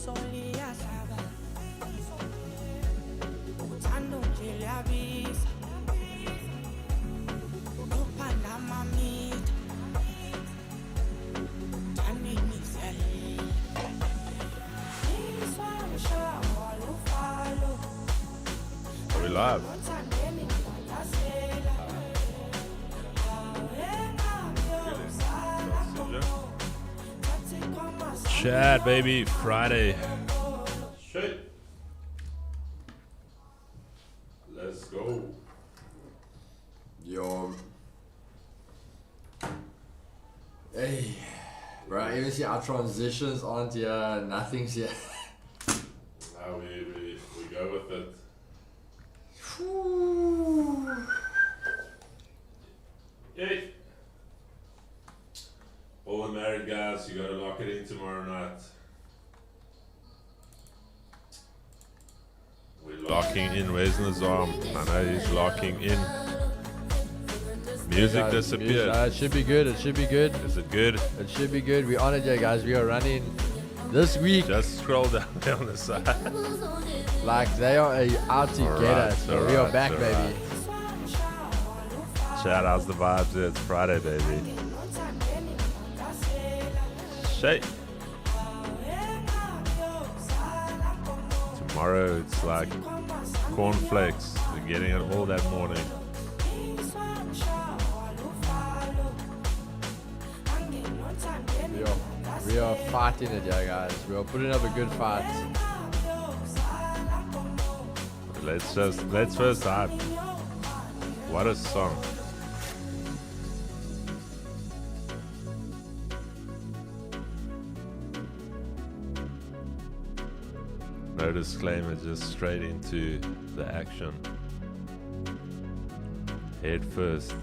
Are we live? Chat, baby, Friday. Shit. Let's go. Yo. Hey. Bro, even see our transitions aren't here, nothing's here. Now we go with it. Yay. All the married guys, you gotta lock it in tomorrow night. We're locking in. Where's Nazam? I know he's locking in. Music disappeared. It should be good. It should be good. Is it good? It should be good. We honored you guys. We are running this week. Just scroll down there on the side. Like they are out to get us. So we are back, baby. Chat, how's the vibes? It's Friday, baby. Shake. Tomorrow it's like cornflakes. We're getting it all that morning. We are fighting it, yeah, guys. We are putting up a good fight. Let's first hype. What a song. No disclaimer, just straight into the action. Head first.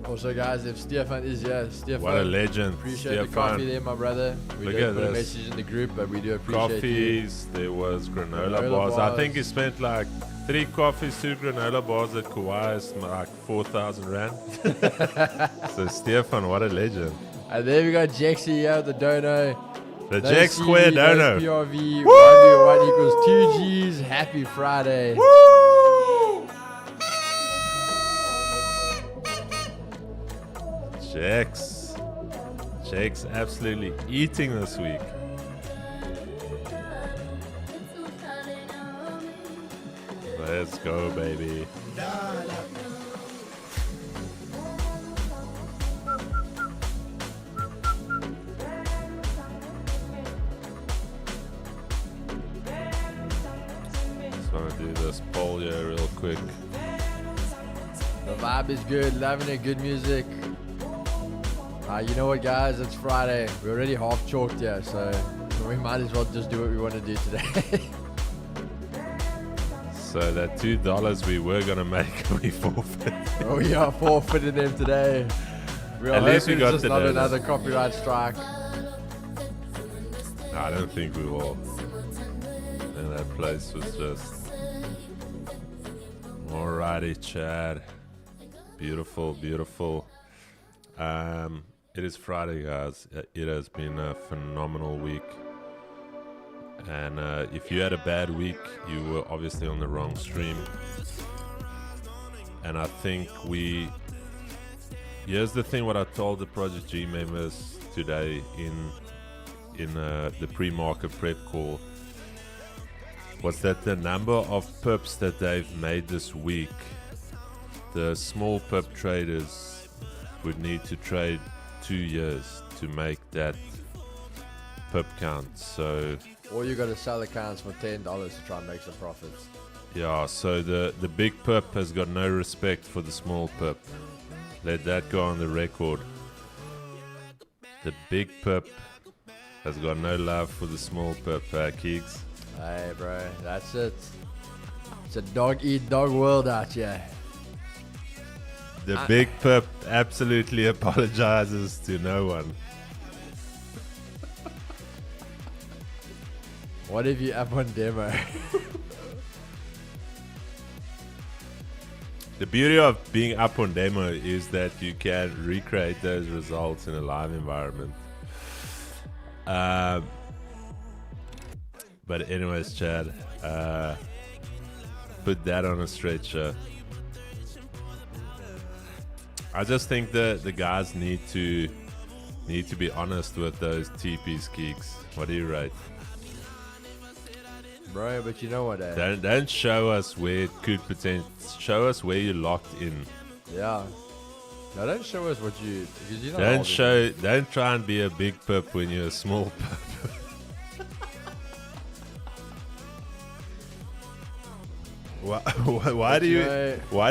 Also, guys, if Stefan is here, Stefan, what a legend. Appreciate Stefan. the coffee there, my brother. We Look didn't at put a this. message in the group, but we do appreciate Coffees, there was granola bars. I think he spent like 3 coffees, 2 granola bars at Kauai's, like 4,000 Rand. So Stefan, what a legend. And there we go, Jexy here, the dono. The No Jack CV, Square no dono. PRV, Woo! 1v1 equals 2 Gs. Happy Friday. Woo! Jack's absolutely eating this week. Let's go, baby. Just want to do this poll here real quick. The vibe is good, loving it, good music. You know what, guys? It's Friday. We're already half chalked here, so we might as well just do what we want to do today. So that $2 we were gonna make, we forfeit. Oh, we are forfeiting them today. We are At least we hoping got it's just not today. another copyright strike. No, I don't think we will. And that place was just... Alrighty, Chad. Beautiful, beautiful. It is Friday, guys. It has been a phenomenal week. And if you had a bad week, you were obviously on the wrong stream. And I think here's the thing, what I told the Project G members today in the pre-market prep call was that the number of pips that they've made this week, the small pip traders would need to trade 2 years to make that pip count. So, or you got to sell accounts for $10 to try and make some profits. yeah, so the big pip has got no respect for the small pip. Let that go on the record. The big pip has got no love for the small pip, Keegs. Hey, bro, that's it. It's a dog-eat-dog world out here. The big pip absolutely apologizes to no one. What if you have one demo? The beauty of being up on demo is that you can recreate those results in a live environment. But anyways, Chad, put that on a stretcher. I just think the guys need to be honest with those TPs geeks. What do you rate? Bro, but you know what? Don't show us where it could potentially. Show us where you're locked in. Yeah. No, don't show us what you. Because you're not Don't holding show. it. Don't try and be a big pup when you're a small pup. Why do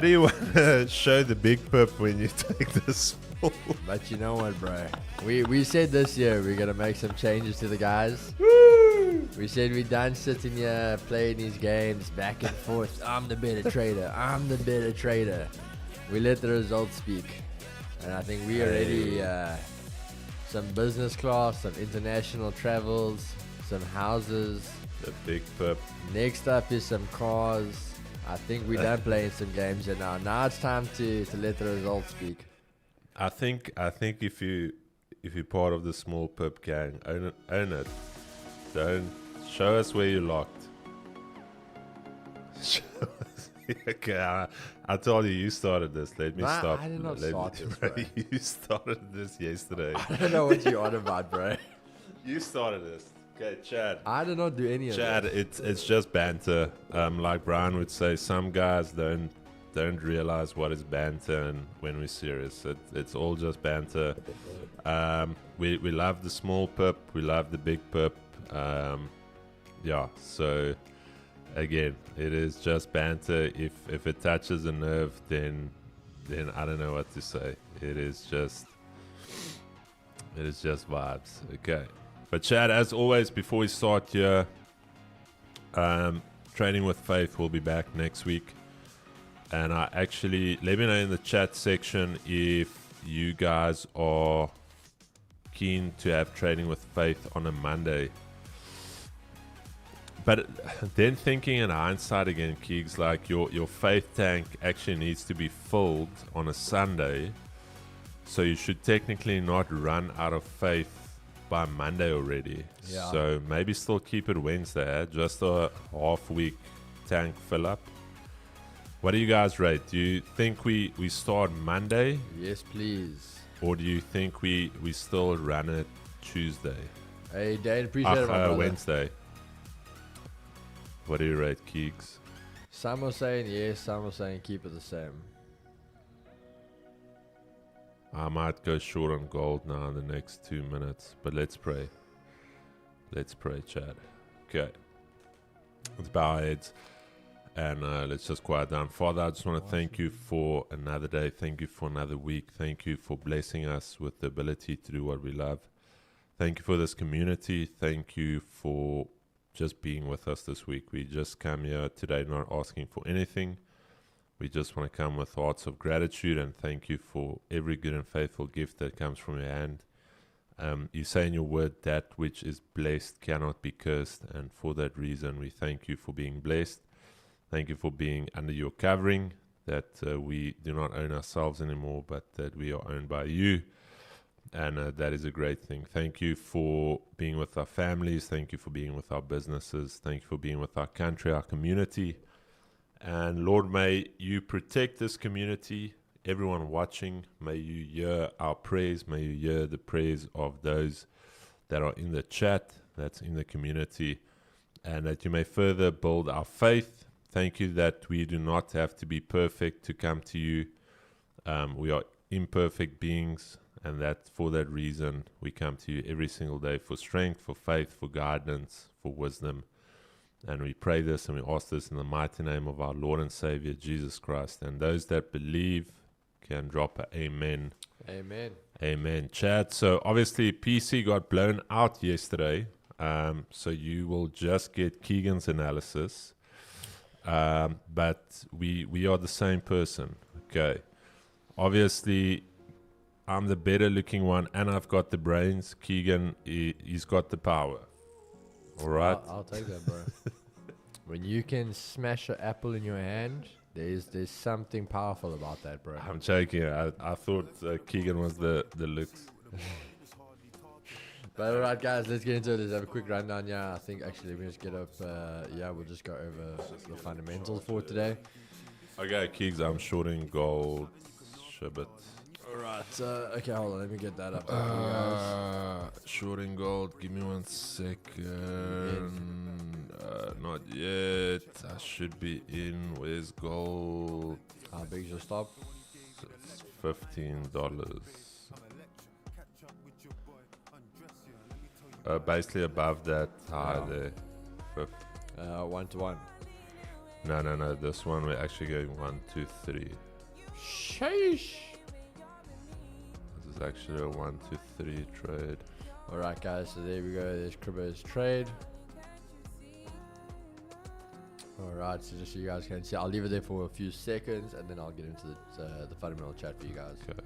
you want to show the big pup when you take the small? But you know what, bro? We said this year we're gonna make some changes to the guys. Woo! We said we're done sitting here playing these games back and forth. I'm the better trader. I'm the better trader. We let the results speak, and I think we already some business class, some international travels, some houses. The big pup. Next up is some cars. I think we're done playing some games, and now it's time to let the results speak. I think if you're part of the small pup gang, own it. Don't show us where you're locked. Show us. Okay, I told you started this. Let me stop. I did not start this, bro. You started this yesterday. I don't know what you're on about, bro. You started this. Okay, Chad. I did not do any of that. Chad, it's just banter. Like Brian would say, some guys don't realize what is banter and when we're serious. It's all just banter. We love the small pup. We love the big pup. Yeah, so again, it is just banter. If it touches a nerve, then I don't know what to say. It is just vibes. Okay. But Chad, as always, before we start here, Training with Faith will be back next week. And I actually, let me know in the chat section if you guys are keen to have Training with Faith on a Monday. But then thinking in hindsight again, Keegs, like your faith tank actually needs to be filled on a Sunday. So you should technically not run out of faith by Monday already. Yeah. So maybe still keep it Wednesday, just a half week tank fill up. What do you guys rate? Do you think we start Monday? Yes, please. Or do you think we still run it Tuesday? Hey, Dane, appreciate it, my brother. Wednesday. What do you rate, Keegs? Some are saying yes, some are saying keep it the same. I might go short on gold now in the next 2 minutes, but let's pray. Let's pray, Chad. Okay. Let's bow our heads and let's just quiet down. Father, I just want to thank you for another day. Thank you for another week. Thank you for blessing us with the ability to do what we love. Thank you for this community. Thank you for just being with us this week. We just come here today not asking for anything. We just want to come with hearts of gratitude and thank you for every good and faithful gift that comes from your hand. You say in your word, that which is blessed cannot be cursed, and for that reason we thank you for being blessed. Thank you for being under your covering, that we do not own ourselves anymore, but that we are owned by you, and that is a great thing. Thank you for being with our families. Thank you for being with our businesses. Thank you for being with our country, our community. And Lord, may you protect this community, everyone watching. May you hear our prayers. May you hear the prayers of those that are in the chat, that's in the community, and that you may further build our faith. Thank you that we do not have to be perfect to come to you. We are imperfect beings, and that for that reason we come to you every single day for strength, for faith, for guidance, for wisdom. And we pray this and we ask this in the mighty name of our Lord and Savior, Jesus Christ. And those that believe can drop a amen. Amen. Amen. Chad, so obviously PC got blown out yesterday. So you will just get Keegan's analysis. But we are the same person. Okay. Obviously, I'm the better looking one and I've got the brains. Keegan, he's got the power. All right. I'll take that, bro. When you can smash an apple in your hand, There's something powerful about that, bro. I'm joking. I thought Keegan was the looks. But alright, guys, let's get into it. Let's have a quick rundown. Yeah, I think actually let me just get up. We'll just go over the fundamentals for today. Okay, Keegs, I'm shorting gold. Shibbit. Alright, okay, hold on. Let me get that up for you guys. Shorting gold. Give me 1 second. Not yet. I should be in. Where's gold? How big is your stop? It's $15. Basically above that high there. 1 to 1. No. This one we're actually going 1, 2, 3. Sheesh. This is actually a 1, 2, 3 trade. Alright, guys, so there we go. There's Cribbo's trade. Alright, so just so you guys can see, I'll leave it there for a few seconds and then I'll get into the fundamental chat for you guys. Okay.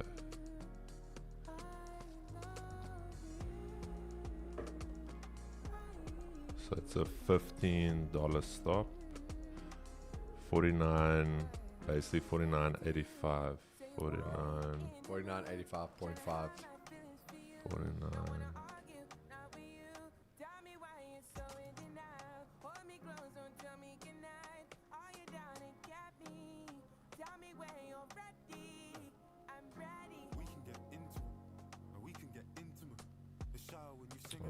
So it's a $15 stop. 49, basically 49.85. 49.85.5. 49.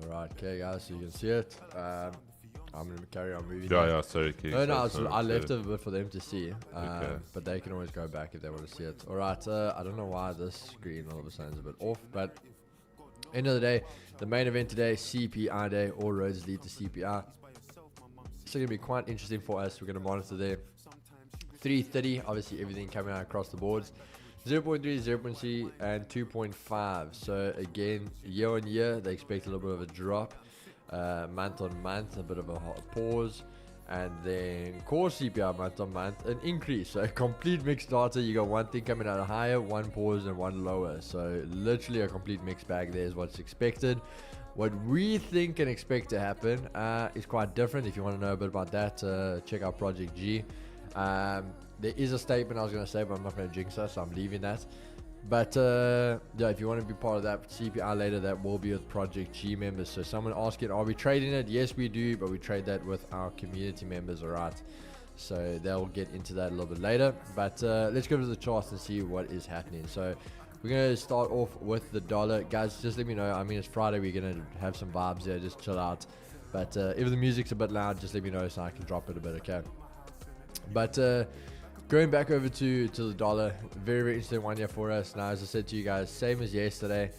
Alright, okay, guys, so you can see it. I'm going to carry on moving. Yeah, sorry, Keith. No, I left it a bit for them to see. But they can always go back if they want to see it. Alright, I don't know why this screen all of a sudden is a bit off, but end of the day, the main event today, CPI day, all roads lead to CPI. It's going to be quite interesting for us. We're going to monitor there. 330, obviously everything coming out across the boards. 0.3, 0.3, and 2.5. So again, year on year, they expect a little bit of a drop. Month on month, a bit of a pause. And then core CPI month on month, an increase. So complete mixed data. You got one thing coming out higher, one pause, and one lower. So literally a complete mixed bag there is what's expected. What we think and expect to happen is quite different. If you want to know a bit about that, check out Project G. There is a statement I was going to say, but I'm not going to jinx us, so I'm leaving that. But if you want to be part of that CPI later, that will be with Project G members. So someone asking, are we trading it? Yes, we do, but we trade that with our community members, alright? So they'll get into that a little bit later. But let's go to the charts and see what is happening. So we're going to start off with the dollar. Guys, just let me know. I mean, it's Friday. We're going to have some vibes there. Just chill out. But if the music's a bit loud, just let me know so I can drop it a bit, okay? But going back over to the dollar, very, very interesting one here for us. Now, as I said to you guys, same as yesterday.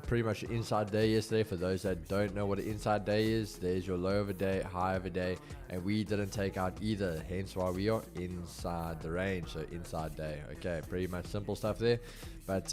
Pretty much an inside day yesterday. For those that don't know what an inside day is, there's your low of a day, high of a day, and we didn't take out either, hence why we are inside the range. So inside day, okay, pretty much simple stuff there. But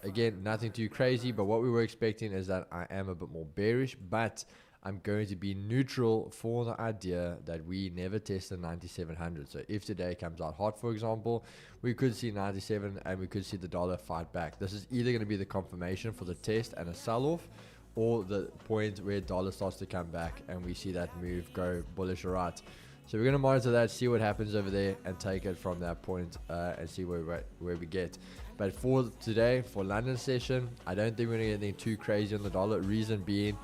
again, nothing too crazy, but what we were expecting is that I am a bit more bearish, but I'm going to be neutral for the idea that we never test the 9700. So if today comes out hot, for example, we could see 97 and we could see the dollar fight back. This is either going to be the confirmation for the test and a sell-off, or the point where dollar starts to come back and we see that move go bullish or right. So we're going to monitor that, see what happens over there, and take it from that point and see where we get. But for today, for London session, I don't think we're going to get anything too crazy on the dollar. Reason being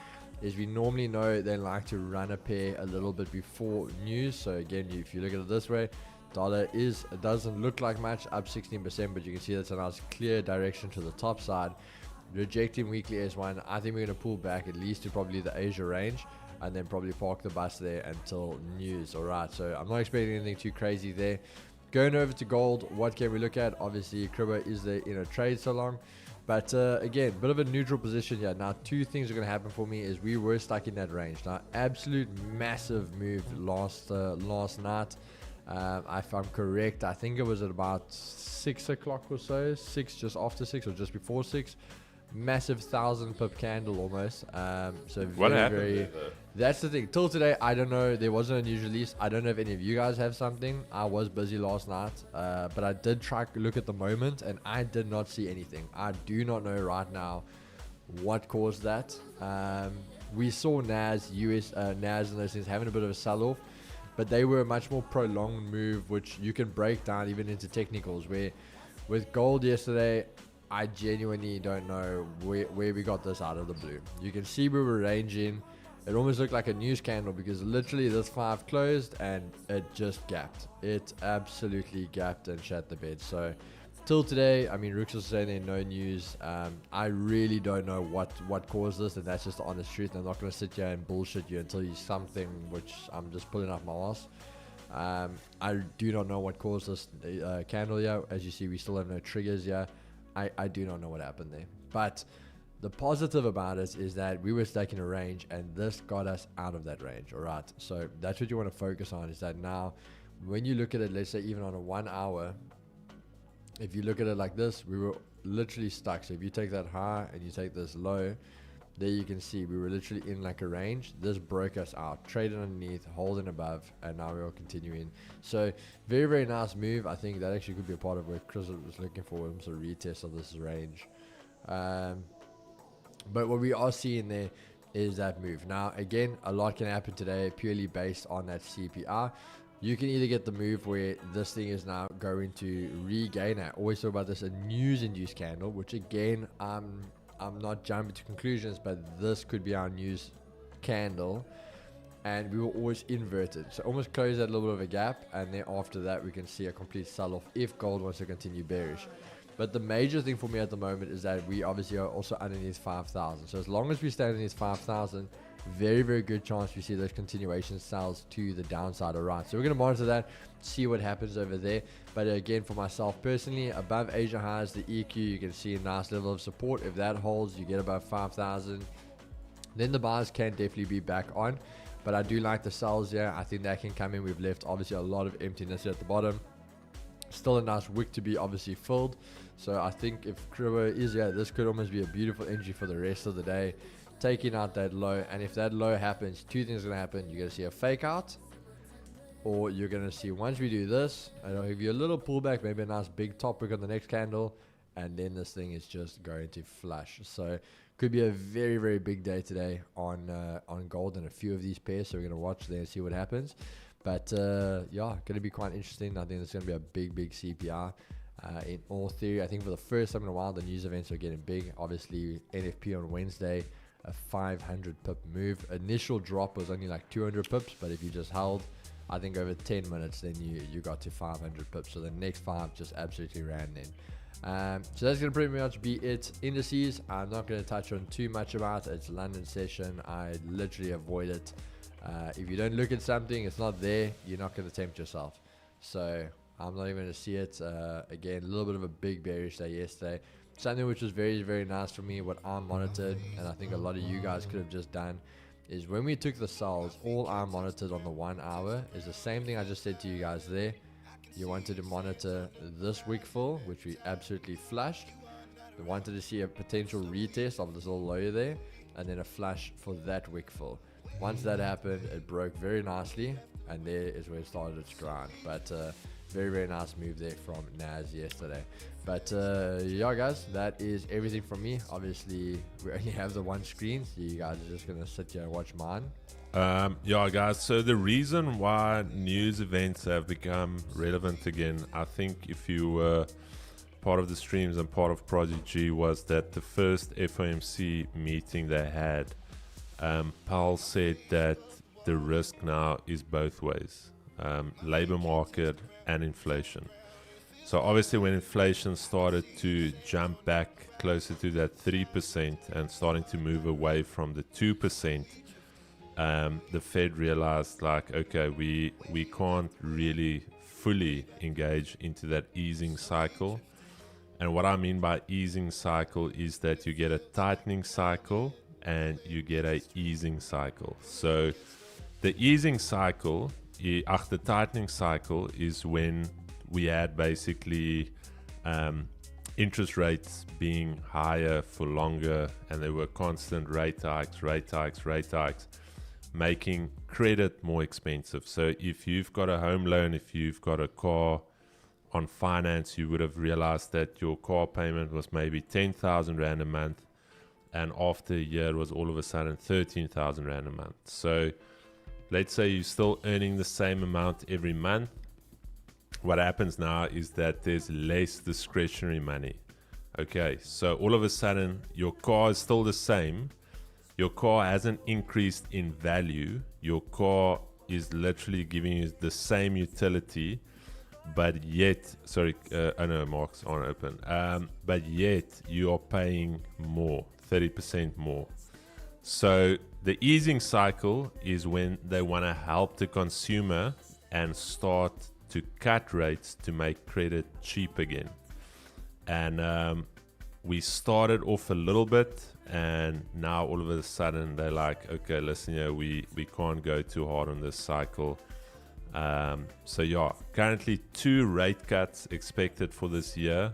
is we normally know they like to run a pair a little bit before news. So again, if you look at it this way, dollar it doesn't look like much, up 16%, but you can see that's a nice clear direction to the top side. Rejecting weekly S1, I think we're going to pull back at least to probably the Asia range, and then probably park the bus there until news. Alright, so I'm not expecting anything too crazy there. Going over to gold, what can we look at? Obviously, Cribbo is there in a trade so long. But again, bit of a neutral position here. Now, two things are going to happen for me is we were stuck in that range. Now, absolute massive move last night. If I'm correct, I think it was at about 6 o'clock or so. 6, just after 6 or just before 6. Massive 1,000 pip candle almost. So what very, happened very, there? that's the thing. Till today, I don't know. There wasn't a news release. I don't know if any of you guys have something. I was busy last night, but I did try to look at the moment, and I did not see anything. I do not know right now what caused that. We saw NAS and those things having a bit of a sell-off, but they were a much more prolonged move, which you can break down even into technicals, where with gold yesterday, I genuinely don't know where we got this out of the blue. You can see we were ranging. It almost looked like a news candle because literally this 5 closed and it just gapped. It absolutely gapped and shat the bed. So till today, I mean, Rook's was saying there no news. I really don't know what caused this, and that's just the honest truth. I'm not going to sit here and bullshit you and tell you something which I'm just pulling up my ass. I do not know what caused this candle here. As you see, we still have no triggers here. I do not know what happened there. But the positive about it is that we were stuck in a range, and this got us out of that range. All right. So that's what you want to focus on, is that now when you look at it, let's say even on a 1 hour, if you look at it like this, we were literally stuck. So if you take that high and you take this low, there you can see we were literally in like a range. This broke us out, traded underneath, holding above, and now we are continuing. So very, very nice move. I think that actually could be a part of what Chris was looking for, was a retest of this range. But what we are seeing there is that move. Now, again, a lot can happen today purely based on that CPI. You can either get the move where this thing is now going to regain. I always talk about this, a news-induced candle, which again, I'm not jumping to conclusions, but this could be our news candle, and we will always invert it. So almost close that little bit of a gap, and then after that we can see a complete sell-off if gold wants to continue bearish. But the major thing for me at the moment is that we obviously are also underneath 5,000. So as long as we stay underneath 5,000, very, very good chance we see those continuation sells to the downside. All right, so we're going to monitor that, see what happens over there. But again, for myself personally, above Asia highs, the EQ, you can see a nice level of support. If that holds, you get above 5,000, then the buys can definitely be back on. But I do like the sells here. I think that can come in. We've left obviously a lot of emptiness here at the bottom. Still a nice wick to be obviously filled. So I think if Kribo is here, this could almost be a beautiful entry for the rest of the day, taking out that low. And if that low happens, two things are going to happen. You're going to see a fake out, or you're going to see, once we do this, I'll give you a little pullback, maybe a nice big top wick on the next candle, and then this thing is just going to flush. So could be a very, very big day today on gold and a few of these pairs. So we're going to watch there and see what happens. But yeah, going to be quite interesting. I think it's going to be a big, big CPI. In all theory, I think for the first time in a while, the news events are getting big. Obviously, NFP on Wednesday, a 500 pip move. Initial drop was only like 200 pips, but if you just held, I think over 10 minutes, then you got to 500 pips. So the next 5 just absolutely ran then. So that's going to pretty much be it. Indices, I'm not going to touch on too much about. It's London session. I literally avoid it. If you don't look at something, it's not there, you're not going to tempt yourself. So I'm not even going to see it. Again, a little bit of a big bearish day yesterday. Something which was very, very nice for me, what I monitored, and I think a lot of you guys could have just done, is when we took the sells, all I monitored on the 1 hour is the same thing I just said to you guys there. You wanted to monitor this wick fill, which we absolutely flushed. You wanted to see a potential retest of this little low there, and then a flush for that wick fill. Once that happened, it broke very nicely, and there is where it started its grind. But very, very nice move there from Nas yesterday. But yeah, guys, that is everything from me. Obviously, we only have the one screen, so you guys are just going to sit here and watch mine. Yeah, guys, so the reason why news events have become relevant again, I think if you were part of the streams and part of Project G, was that the first FOMC meeting they had, Powell said that the risk now is both ways, labor market and inflation. So obviously when inflation started to jump back closer to that 3% and starting to move away from the 2%, the Fed realized, like, okay, we can't really fully engage into that easing cycle. And what I mean by easing cycle is that you get a tightening cycle and you get a easing cycle. So the easing cycle, the tightening cycle, is when we had basically interest rates being higher for longer, and there were constant rate hikes, making credit more expensive. So if you've got a home loan, if you've got a car on finance, you would have realized that your car payment was maybe 10,000 Rand a month, and after a year it was all of a sudden 13,000 Rand a month. So let's say you're still earning the same amount every month. What happens now is that there's less discretionary money. Okay, so all of a sudden your car is still the same. Your car hasn't increased in value. Your car is literally giving you the same utility, but yet, I know marks aren't open, but yet you are paying more, 30% more. So the easing cycle is when they want to help the consumer and start to cut rates to make credit cheap again. And we started off a little bit, and now all of a sudden they're like, okay, listen here, we can't go too hard on this cycle. So yeah, currently 2 rate cuts expected for this year,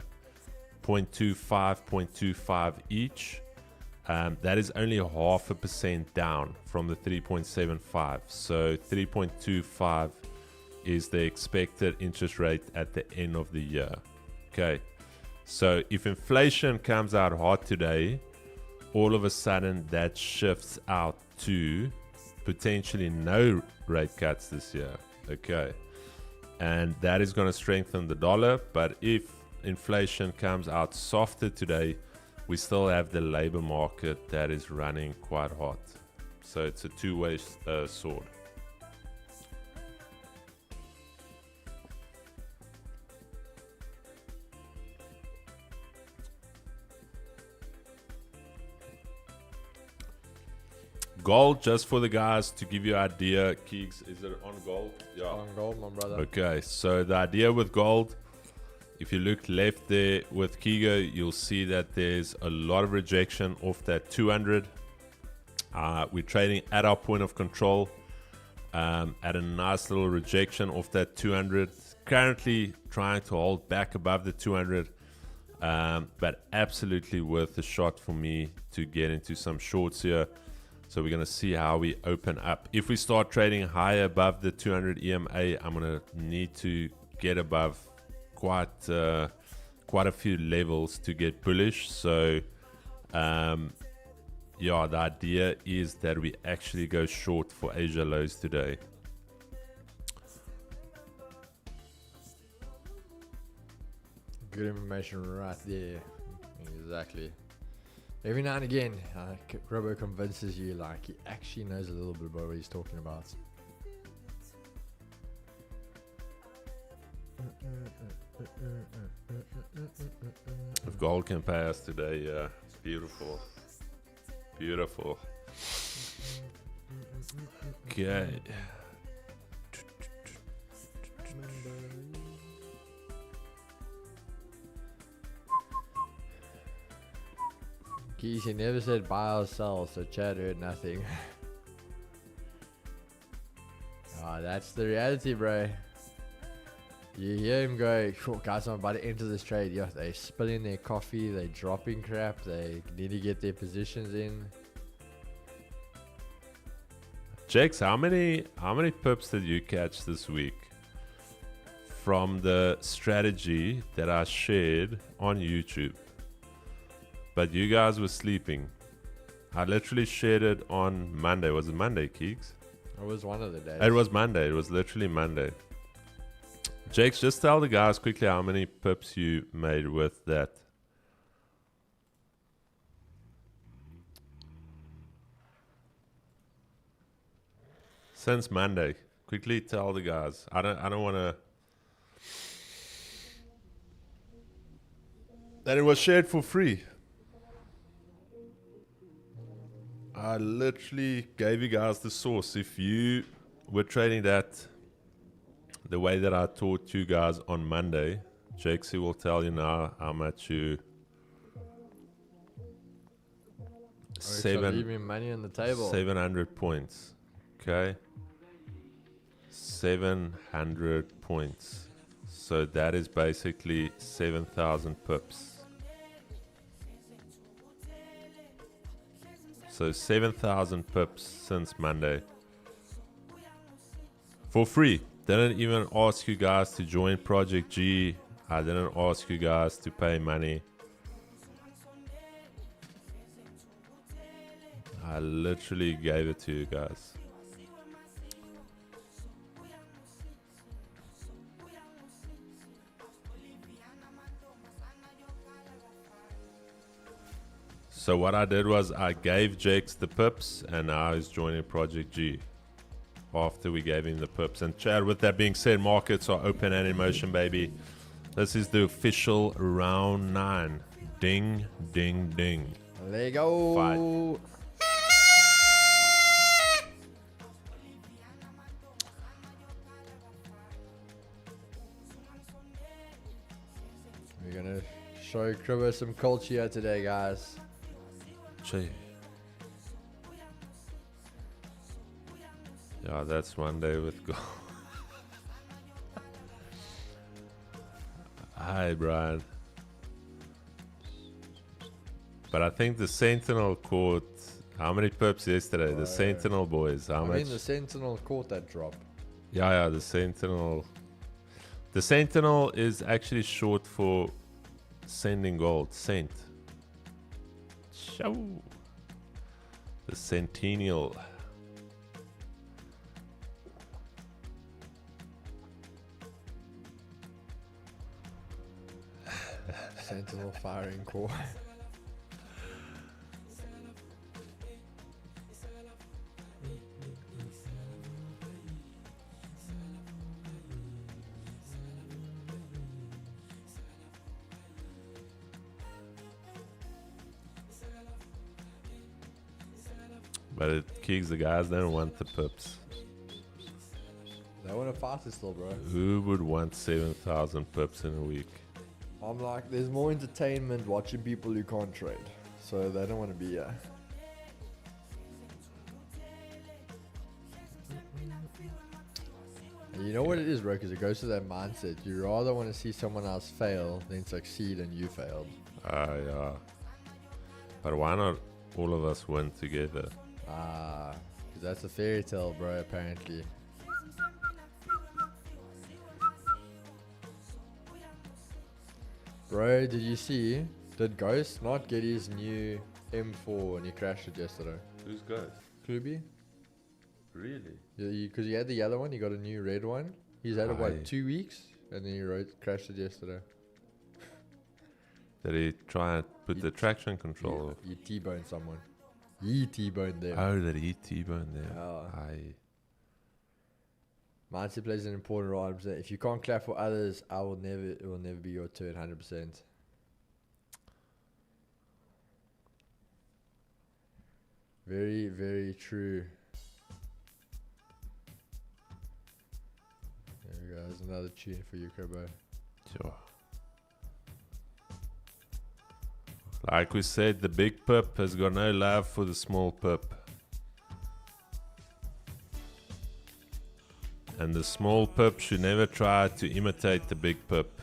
0.25 each. That is only 0.5% down from the 3.75. So 3.25 is the expected interest rate at the end of the year. Okay, so if inflation comes out hot today, all of a sudden that shifts out to potentially no rate cuts this year. Okay, and that is going to strengthen the dollar. But if inflation comes out softer today, we still have the labor market that is running quite hot. So it's a two-way sword. Gold, just for the guys to give you an idea. Keegs, is it on gold? Yeah. On gold, my brother. Okay, so the idea with gold, if you look left there with Keegan, you'll see that there's a lot of rejection off that 200. We're trading at our point of control at a nice little rejection off that 200. Currently trying to hold back above the 200, but absolutely worth a shot for me to get into some shorts here. So we're going to see how we open up. If we start trading higher above the 200 EMA, I'm going to need to get above quite a few levels to get bullish. So yeah, the idea is that we actually go short for Asia lows today. Good information right there. Exactly. Every now and again, Robo convinces you like he actually knows a little bit about what he's talking about. If gold can pay us today, yeah, it's beautiful. Beautiful. Okay. Keys, he never said buy or sell, so Chad heard nothing. Oh, that's the reality, bro. You hear him go, sure, guys, I'm about to enter this trade. Yeah, they spilling their coffee, they dropping crap, they need to get their positions in. Jakes, how many pips did you catch this week from the strategy that I shared on YouTube? But you guys were sleeping. I literally shared it on Monday. Was it Monday, Keeks? It was one of the days. It was Monday. It was literally Monday. Jakes, just tell the guys quickly how many pips you made with that. Since Monday. Quickly tell the guys. I don't want to. And it was shared for free. I literally gave you guys the source. If you were trading that the way that I taught you guys on Monday, Jakesy will tell you now how much you... Leaving money on the table. 700 points. Okay. 700 points. So that is basically 7,000 pips. So 7,000 pips since Monday. For free. Didn't even ask you guys to join Project G. I didn't ask you guys to pay money. I literally gave it to you guys. So what I did was I gave Jakes the pips, and now he's joining Project G. After we gave him the pips. And Chad, with that being said, markets are open and in motion, baby. This is the official round 9. Ding, ding, ding. There you go. Fight. We're gonna show Cribber some culture today, guys. Gee. Yeah, that's one day with gold. Hi, Brian. But I think the Sentinel caught how many pips yesterday? The Sentinel boys. How much? The Sentinel caught that drop. Yeah, the Sentinel. The Sentinel is actually short for sending gold. Cent. Show. The Centennial. Sentinel firing core. But it kicks the guys don't want the pips. They want to fight it still, bro. Who would want 7,000 pips in a week? I'm like, there's more entertainment watching people who can't trade. So they don't want to be here. And you know what it is, bro? Because it goes to that mindset. You rather want to see someone else fail than succeed and you failed. Yeah. But why not all of us win together? Because that's a fairy tale, bro, apparently. Bro, did you see? Did Ghost not get his new M4 and he crashed it yesterday? Who's Ghost? Klubi? Really? Yeah, because he had the yellow one, he got a new red one. He's had it, what, 2 weeks? And then he crashed it yesterday. Did he try and put the traction control off? He T-boned someone. He T-boned them. Oh, that he T-boned there. Yeah. Mindset plays an important role. If you can't clap for others, it will never be your turn, 100%. Very, very true. There we go. There's another tune for you, Kerbo. Sure. Like we said, the big pip has got no love for the small pip. And the small pip should never try to imitate the big pip.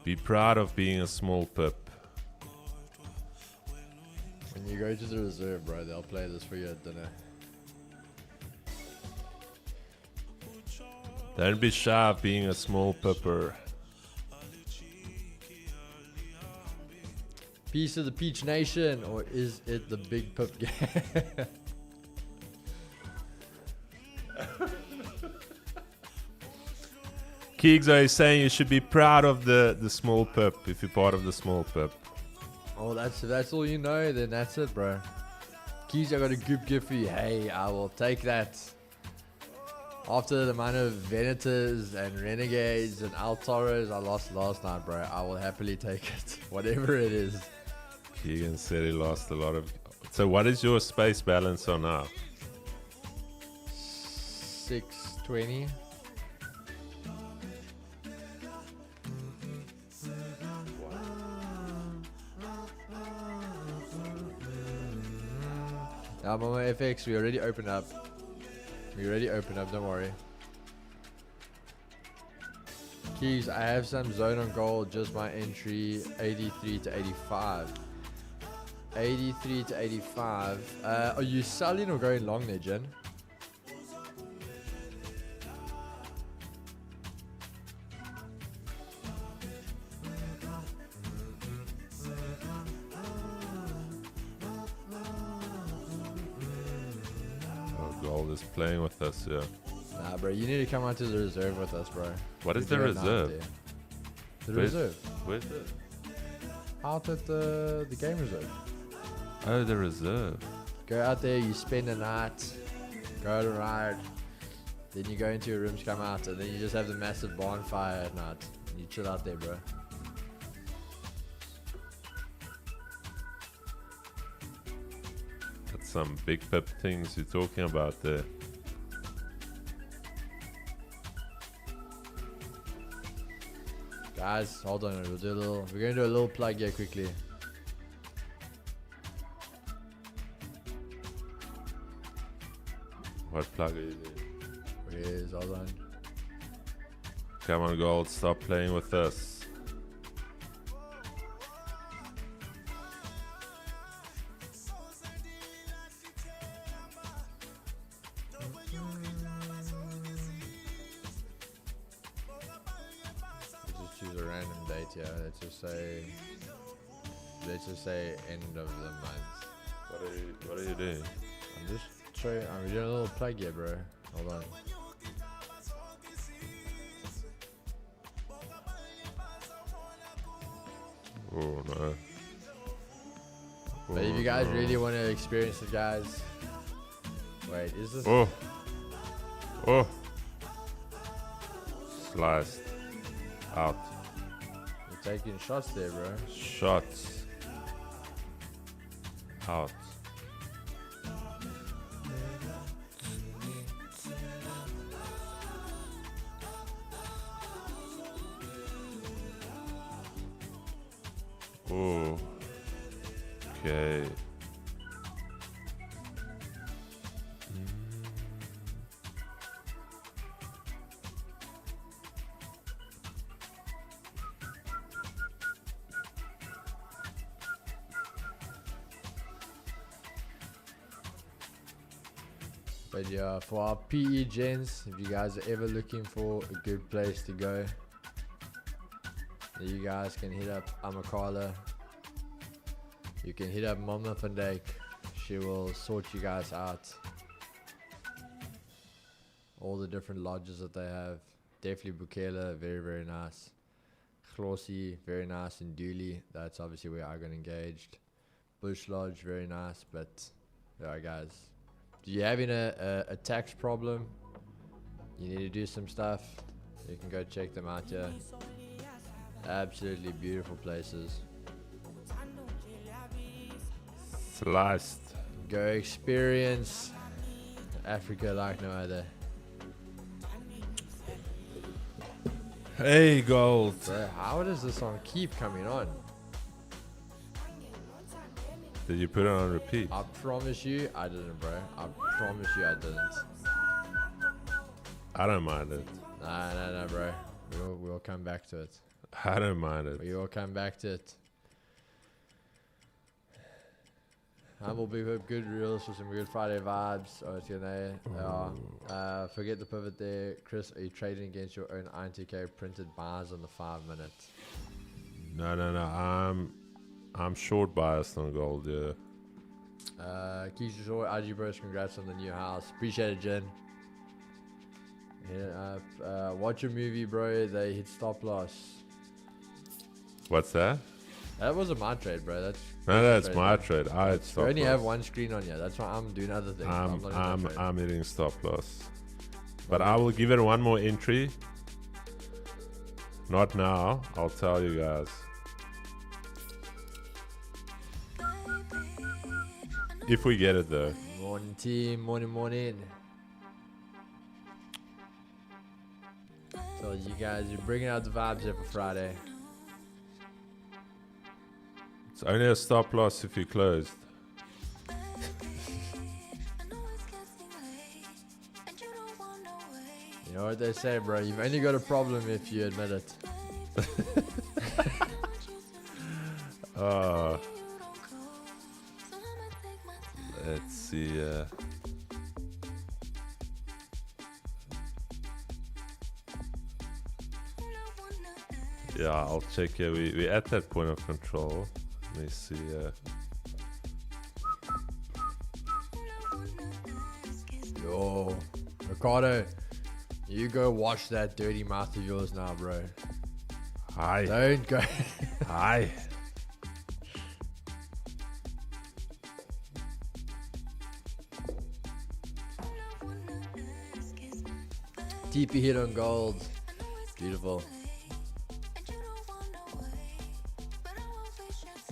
Be proud of being a small pip. When you go to the reserve, bro, they'll play this for you at dinner. Don't be shy of being a small pipper. Peace of the Peach Nation, or is it the big pip game? Keegs are saying you should be proud of the small pip if you're part of the small pip. Oh, that's all you know, then that's it, bro. Keys, I got a good gift for you. Hey, I will take that. After the amount of Venators and Renegades and Altaros I lost last night, bro, I will happily take it. Whatever it is. Keegan said he lost a lot of... So what is your space balance on now? 620. I'm on my FX. We already opened up. Don't worry. Keys, I have some zone on gold. Just my entry 83 to 85. 83 to 85. Are you selling or going long there, Jen? Gold is playing with us, yeah. Nah, bro, you need to come out to the reserve with us, bro. What is the reserve? The reserve. Where's it? out at the game reserve. Oh, the reserve. Go out there, you spend the night, go out and ride, then you go into your rooms, come out, and then you just have the massive bonfire at night. And you chill out there, bro. That's some big pip things you're talking about there. Guys, hold on, we're gonna do a little plug here quickly. What plug are you doing? Yes, hold on. Come on, Gold, stop playing with us. Let's just choose a random date here. Let's just say end of the month. What are you doing? I'm just showing. I'm doing a little plug here, bro. Hold on. Oh no. But if you guys really want to experience it, guys. Wait, is this? Oh. Sliced. Out. You're taking shots there, bro. Shots. Out. Oh. Okay. But yeah, for our PE gens, if you guys are ever looking for a good place to go, you guys can hit up Amakala. You can hit up Mama van Dijk. She will sort you guys out. All the different lodges that they have. Definitely Bukela, very, very nice. Glossie, very nice. And Dooley, that's obviously where I got engaged. Bush Lodge, very nice. But, yeah, guys. If you're having a tax problem, you need to do some stuff, you can go check them out here. Absolutely beautiful places. Sliced. Go experience Africa like no other. Hey, Gold. Bro, how does this song keep coming on? Did you put it on repeat? I promise you I didn't, bro. I promise you I didn't. I don't mind it. Nah, bro. We'll come back to it. I don't mind it. We will come back to it. Humble big hope, good reels for some good Friday vibes. Oh, it's gonna. Forget the pivot there, Chris. Are you trading against your own INTK printed buys on the 5 minute? No. I'm short biased on Gold. Yeah. Keisha Short, IG Bros, congrats on the new house. Appreciate it, Jen. Watch a movie, bro. They hit stop loss. What's that? That wasn't my trade, bro. That's my trade. I hit You stop only loss. have one screen on here. That's why I'm doing other things. I'm hitting stop loss. But I will give it one more entry. Not now. I'll tell you guys. If we get it though. Morning team, morning. So you guys, you're bringing out the vibes here for Friday. It's only a stop loss if you closed. You know what they say, bro? You've only got a problem if you admit it. Let's see. Yeah, I'll check here. We're at that point of control. Let me see. Yo, Ricardo, you go wash that dirty mouth of yours now, bro. Hi. Don't go. Hi. TP hit on gold. Beautiful.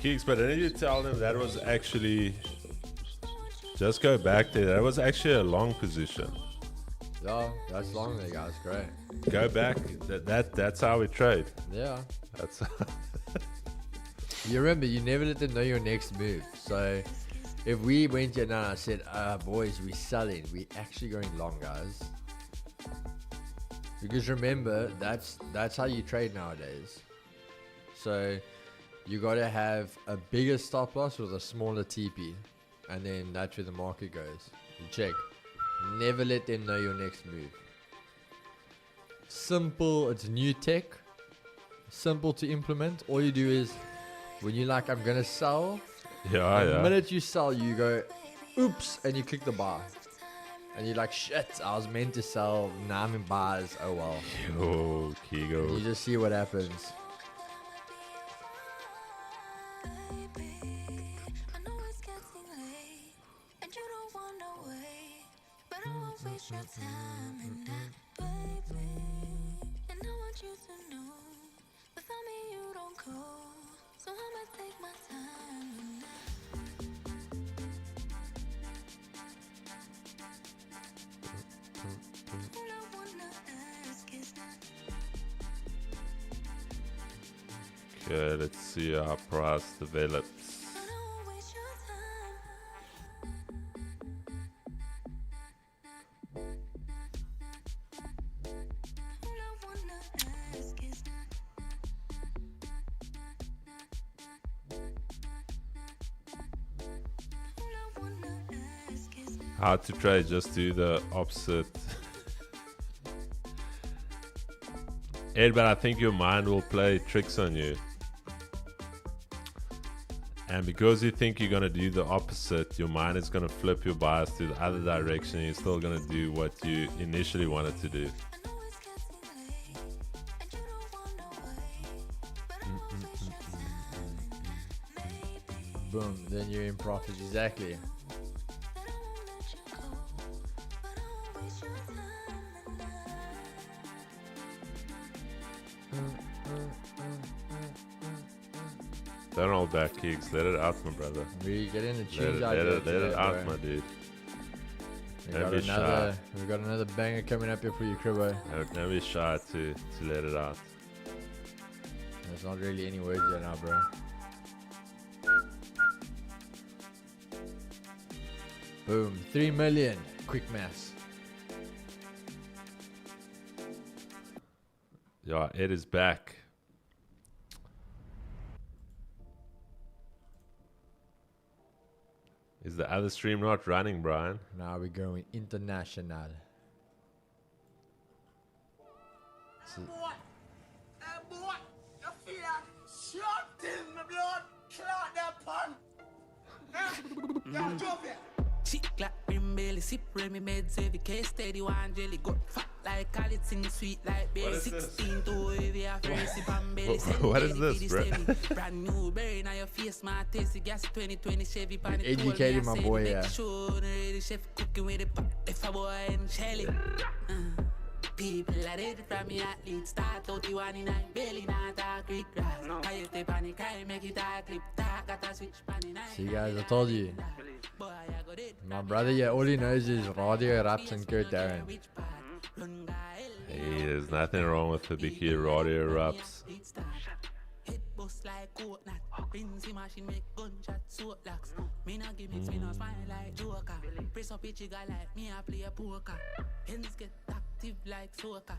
Keeks, but didn't you tell them that was actually... Just go back there. That was actually a long position. Yeah, that's long there, guys. Great. Go back. That's how we trade. Yeah. That's... You remember, you never let them know your next move. So if we went here now and I said, boys, we're selling. We're actually going long, guys. Because remember, that's how you trade nowadays. So you got to have a bigger stop loss with a smaller TP. And then that's where the market goes. You check. Never let them know your next move. Simple. It's new tech. Simple to implement. All you do is, when you're like, I'm going to sell. The minute you sell, you go, oops, and you click the buy. And you're like, shit, I was meant to sell. Now I'm in buys. Oh well. Yo, Keegan. You just see what happens. Okay, let's see how price develops. How to trade, just do the opposite. Ed, but I think your mind will play tricks on you. And because you think you're going to do the opposite, your mind is going to flip your bias to the other direction. You're still going to do what you initially wanted to do. Boom, then you're in profit. Exactly. Don't hold back, Keeks. Let it out, my brother. We get in the tunes Let it out, my dude. Don't be shy. We got another banger coming up here for you, Cribbo. Don't be shy to let it out. There's not really any words here now, bro. Boom, 3 million. Quick maths. Yeah, Ed is back. Is the other stream not running, Brian? Now we're going international. Boy, you feel that shot in my blood, clot that pun. Yeah, jump here. She clap rim belly, sip Remy meds, every case steady, one jelly, got fat like Khalid, sing sweet like berry, 16 to heavy, a first sip and belly. What is this, bro? Brand new berry, now your face, my taste, gas 2020 Chevy, pan it, educated my boy, yeah. Sure, the chef cooking with the pot, if a boy and Shelly. People are ready from me athlete, start out the one in nine, belly not a quick grass. I used to panic, I make it a clip, got a switch pan in. See guys, I told you. My brother, yeah, all he knows is radio raps and Kurt Darren. Hey, there's nothing wrong with the Biki radio raps. Bust like coconut, rinsy machine make gunshot soap locks. Me not gimmicks, me not smile like Joker. Press up a jigger like me, I play a poker. Hens get active like soca.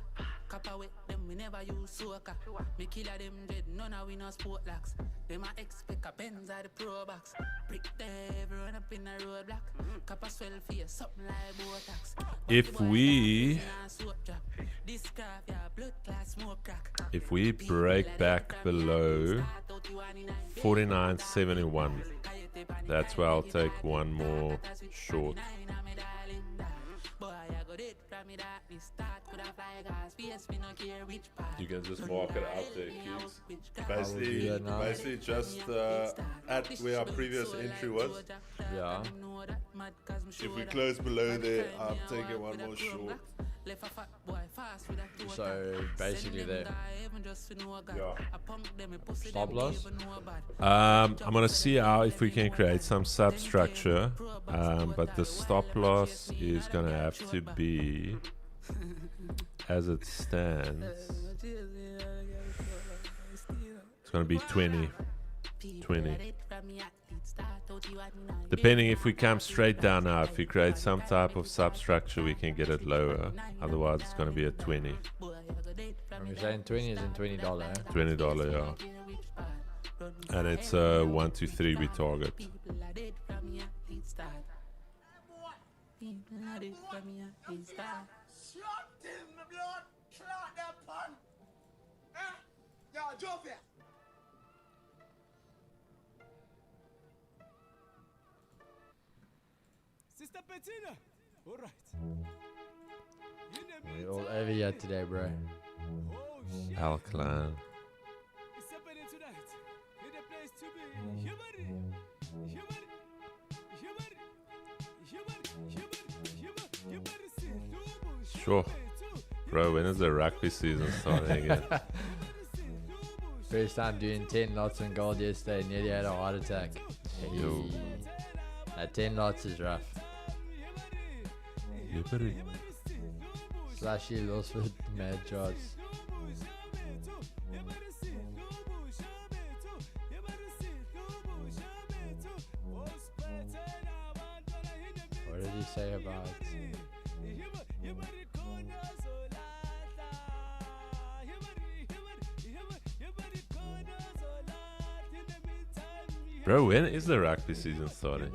Copper with them, we never use soca. Me killer them dead, none of we no sport locks. Them a expect a Benz at the pro box. Brick there, everyone up in a roadblock. Copper swell for something like Botox. If we break back below 49.71, that's where I'll take one more short. You can just mark it out there, kids. Basically just at where our previous entry was. Yeah. If we close below there, I'm taking one more short. So basically there. Yeah. Stop loss. I'm gonna see how if we can create some substructure, but the stop loss is gonna have to be as it stands. It's gonna be 20. Depending if we come straight down now, if we create some type of substructure, we can get it lower. Otherwise, it's gonna be a 20. And we're saying 20 is in $20, eh? $20, yeah. And it's 1, 2, 3 we target. Shot in my blood, clot that pun. Yo, drop it. Sister Bettina. All right. We're all over here today, bro. Oh, shit. Alkaline. It's happening tonight. In the place to be. Humor. Sure. Bro, when is the rugby season starting again? First time doing 10 lots on gold yesterday, nearly had a heart attack. Yo. That 10 lots is rough. Slushy lost with mad shots. What did he say about? Bro, when is the rugby season starting?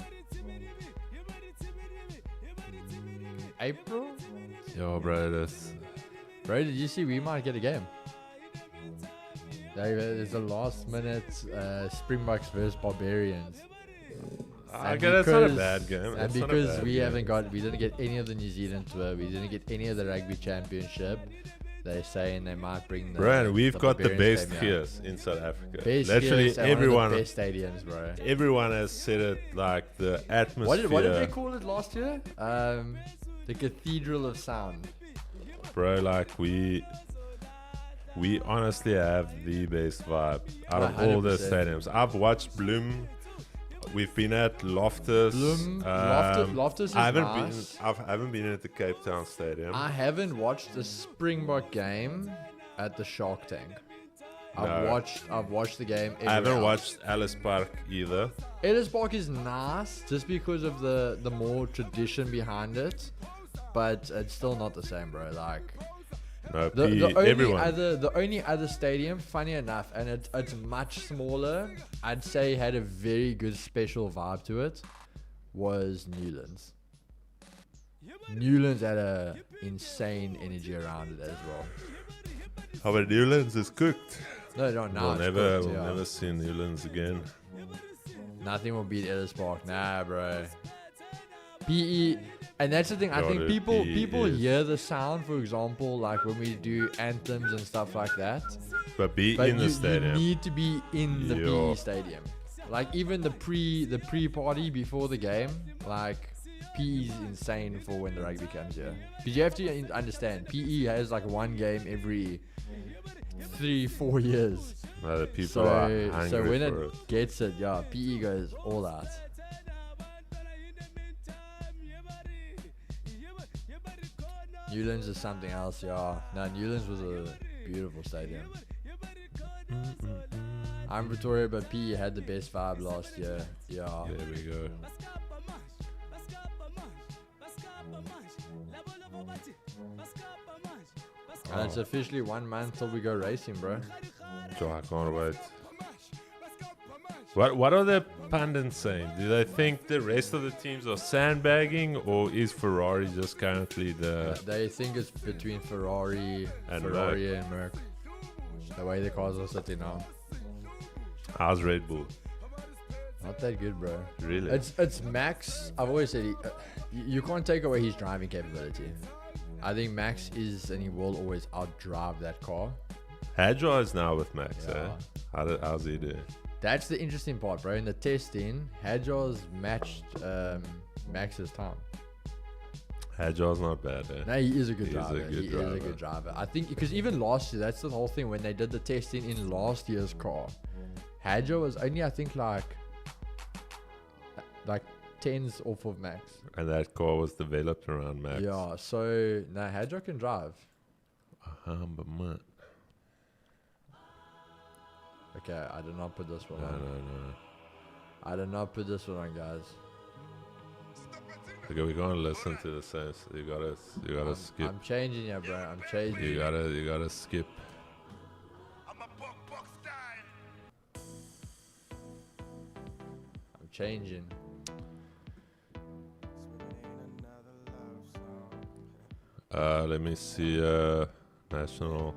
April? Yo, bro, this. Bro, did you see we might get a game? There's a last minute Springboks versus Barbarians. Okay, that's not a bad game. And That's not a because bad we game. we didn't get any of the New Zealand tour, we didn't get any of the rugby championship. They're saying they might bring the. Bro, and we've got the Barbarians best game out. gears in South Africa. Best Literally gears and everyone, one of the best stadiums, bro. everyone has said it. Like the atmosphere. What did they call it last year? The Cathedral of Sound. Bro, like we honestly have the best vibe out of all the 100%. stadiums. I've watched Bloom. We've been at Loftus. Loftus is I haven't nice. been. I haven't been at the Cape Town Stadium. I haven't watched the Springbok game at the Shark Tank. I've watched the game. I haven't everywhere watched Alice Park either. Ellis Park is nice just because of the more tradition behind it, but it's still not the same, bro. Like No, the only other stadium, funny enough, and it's much smaller, I'd say had a very good special vibe to it, was Newlands. Newlands had a insane energy around it as well. How about Newlands is cooked? No, We'll never see Newlands again. Nothing will beat Ellis Park. Nah, bro. PE, and that's the thing. I Yeah, think the people PE is- hear the sound, for example, like when we do anthems and stuff like that. But be But in the you stadium. need to be in the Yeah. PE stadium. Like even the pre-party before the game, like PE is insane for when the rugby comes here. Because you have to understand, PE has like one game every 3-4 years. No, the people are hungry So when for it it. gets it, yeah, PE goes all out. Newlands is something else, yeah. No, Newlands was a beautiful stadium. I'm Pretoria, but PE had the best vibe last year. Yeah. There we go. And it's officially 1 month till we go racing, bro. So I can't wait. What are the pundits saying? Do they think the rest of the teams are sandbagging, or is Ferrari just currently the? They think it's between Ferrari And and Merc. The way the cars are sitting now. How's Red Bull? Not that good, bro. Really? It's Max. I've always said you can't take away his driving capability. I think Max is and he will always outdrive that car. Hadjar is now with Max. Yeah. How's he doing? That's the interesting part, bro. In the testing, Hadjar's matched Max's time. Agile's not bad. Eh? No, he is a good He is a driver. good He is a driver. good driver. I think because even last year, that's the whole thing. When they did the testing in last year's car, Hadjo was only, I think, like tens off of max. And that car was developed around Max. Yeah, so now Hadjo can drive. But man. Okay, I did not put this one No, on. no. I did not put this one on, guys. Okay, we're gonna listen to the same. So you gotta skip. I'm changing ya, bro. I'm changing. You gotta skip. I'm a buck style. I'm changing. Let me see. National.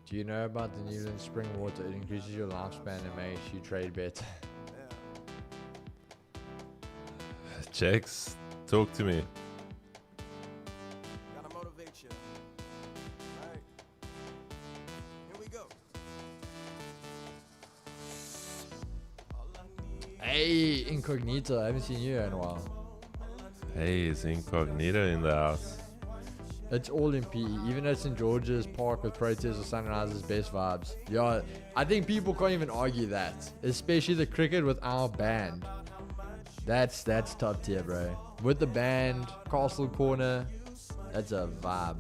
Do you know about the New Zealand spring water? It increases your lifespan and makes you trade better. Checks, talk to me. Gotta motivate you. Alright. Here we go. Hey, Incognito. I haven't seen you in a while. Hey, is Incognito in the house? It's all in PE. Even at St. George's Park with Proteas or Sunrises, best vibes. Yeah, I think people can't even argue that. Especially the cricket with our band. That's top tier, bro. With the band, Castle Corner, that's a vibe.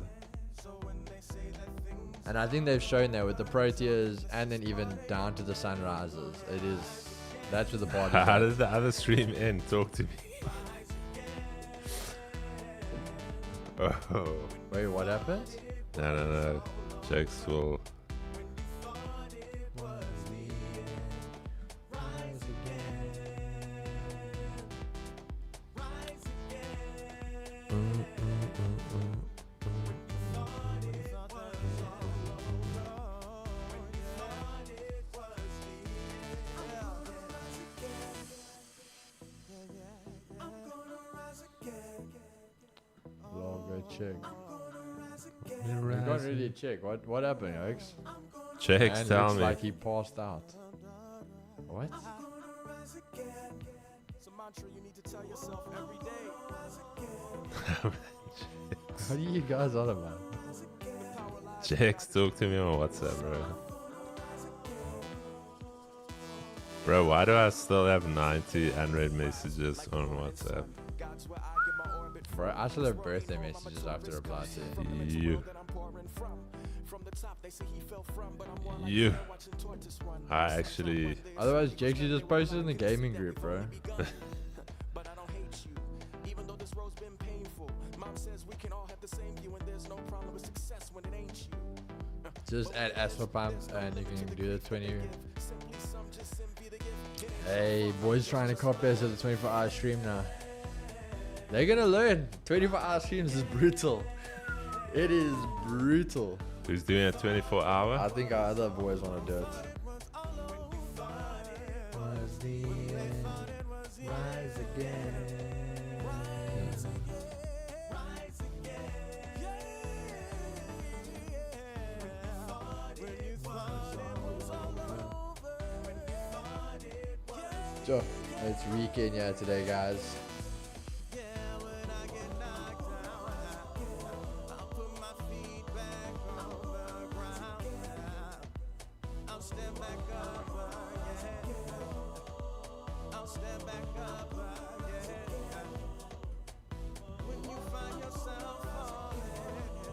And I think they've shown that with the Proteas and then even down to the Sunrises. That's where the party How is. did the other stream end? Talk to me. Oh. Wait, what happened? No. Checks will. Logo check. We got really a check. What happened, Oaks? Checks, Man tell looks me. like he passed out. What? It's a mantra you need to tell yourself every day. What are you guys on about? Checks, talk to me on WhatsApp, bro. Bro, why do I still have 90 unread messages on WhatsApp? Bro, I still have birthday messages I have to reply to. You. I actually. Otherwise, Jake should just post it in the gaming group, bro. Just add asthma pumps and you can do the 20. Hey, boys trying to copy us at the 24-hour stream now. They're gonna learn. 24-hour streams is brutal. It is brutal. Who's doing a 24-hour? I think our other boys want to do it. Rise again. So, it's weekend yeah today, guys.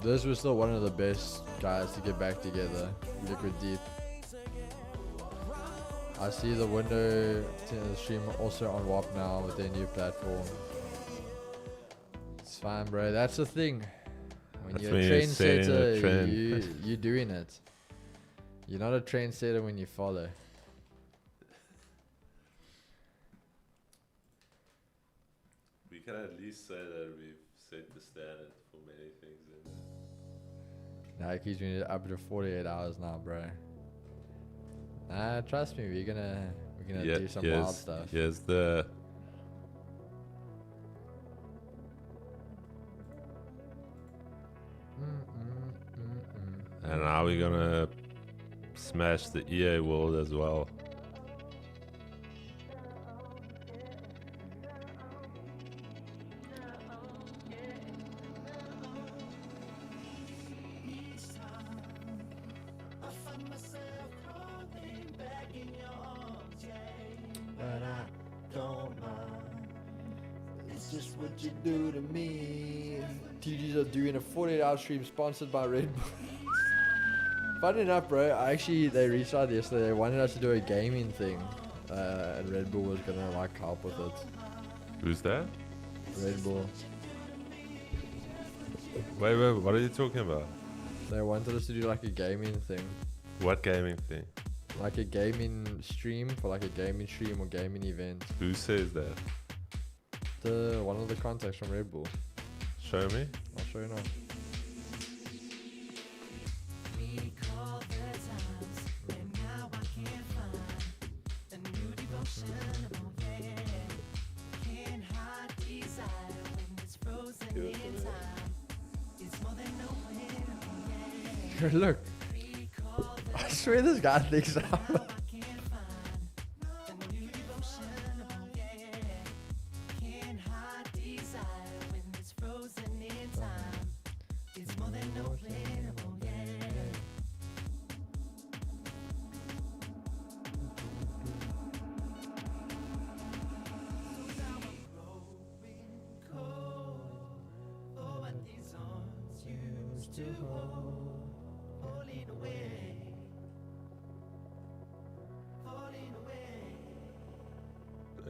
This was still one of the best guys to get back together. Liquid Deep. I see the window to the stream also on WAP now with their new platform. It's fine, bro. That's the thing. When That's you're when a you're setting the trendsetter, trend. you're doing it. You're not a trendsetter when you follow. We can at least say that we've set the standard for many things. Nah, it keeps me up to 48 hours now, bro. Nah, trust me, we're gonna do some wild stuff. Here's the. And now we're gonna smash the EA world as well. But I don't mind. It's just what you do to me. TGs are doing a 48-hour stream sponsored by Red Bull. Funny enough, bro, they reached out yesterday. They wanted us to do a gaming thing. And Red Bull was gonna like help with it. Who's that? Red Bull. Wait, what are you talking about? They wanted us to do like a gaming thing. What gaming thing? Like a gaming stream for like a gaming stream or gaming event. Who says that? One of the contacts from Red Bull. Show me. I'll show you now. Look. I swear this guy thinks I'm...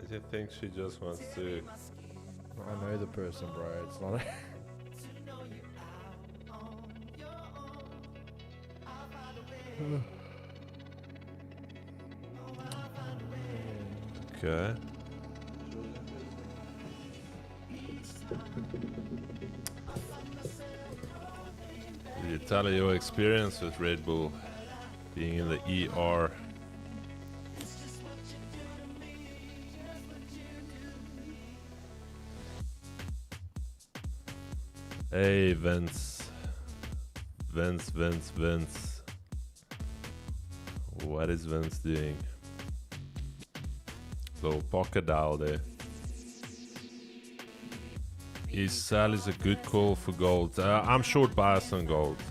I think she just wants to. I know the person, bro. It's not. Okay. Did you tell her your experience with Red Bull being in the ER? Hey, Vince. Vince. What is Vince doing? Little pocket dial there. His sell is a good call for gold. I'm short bias on gold.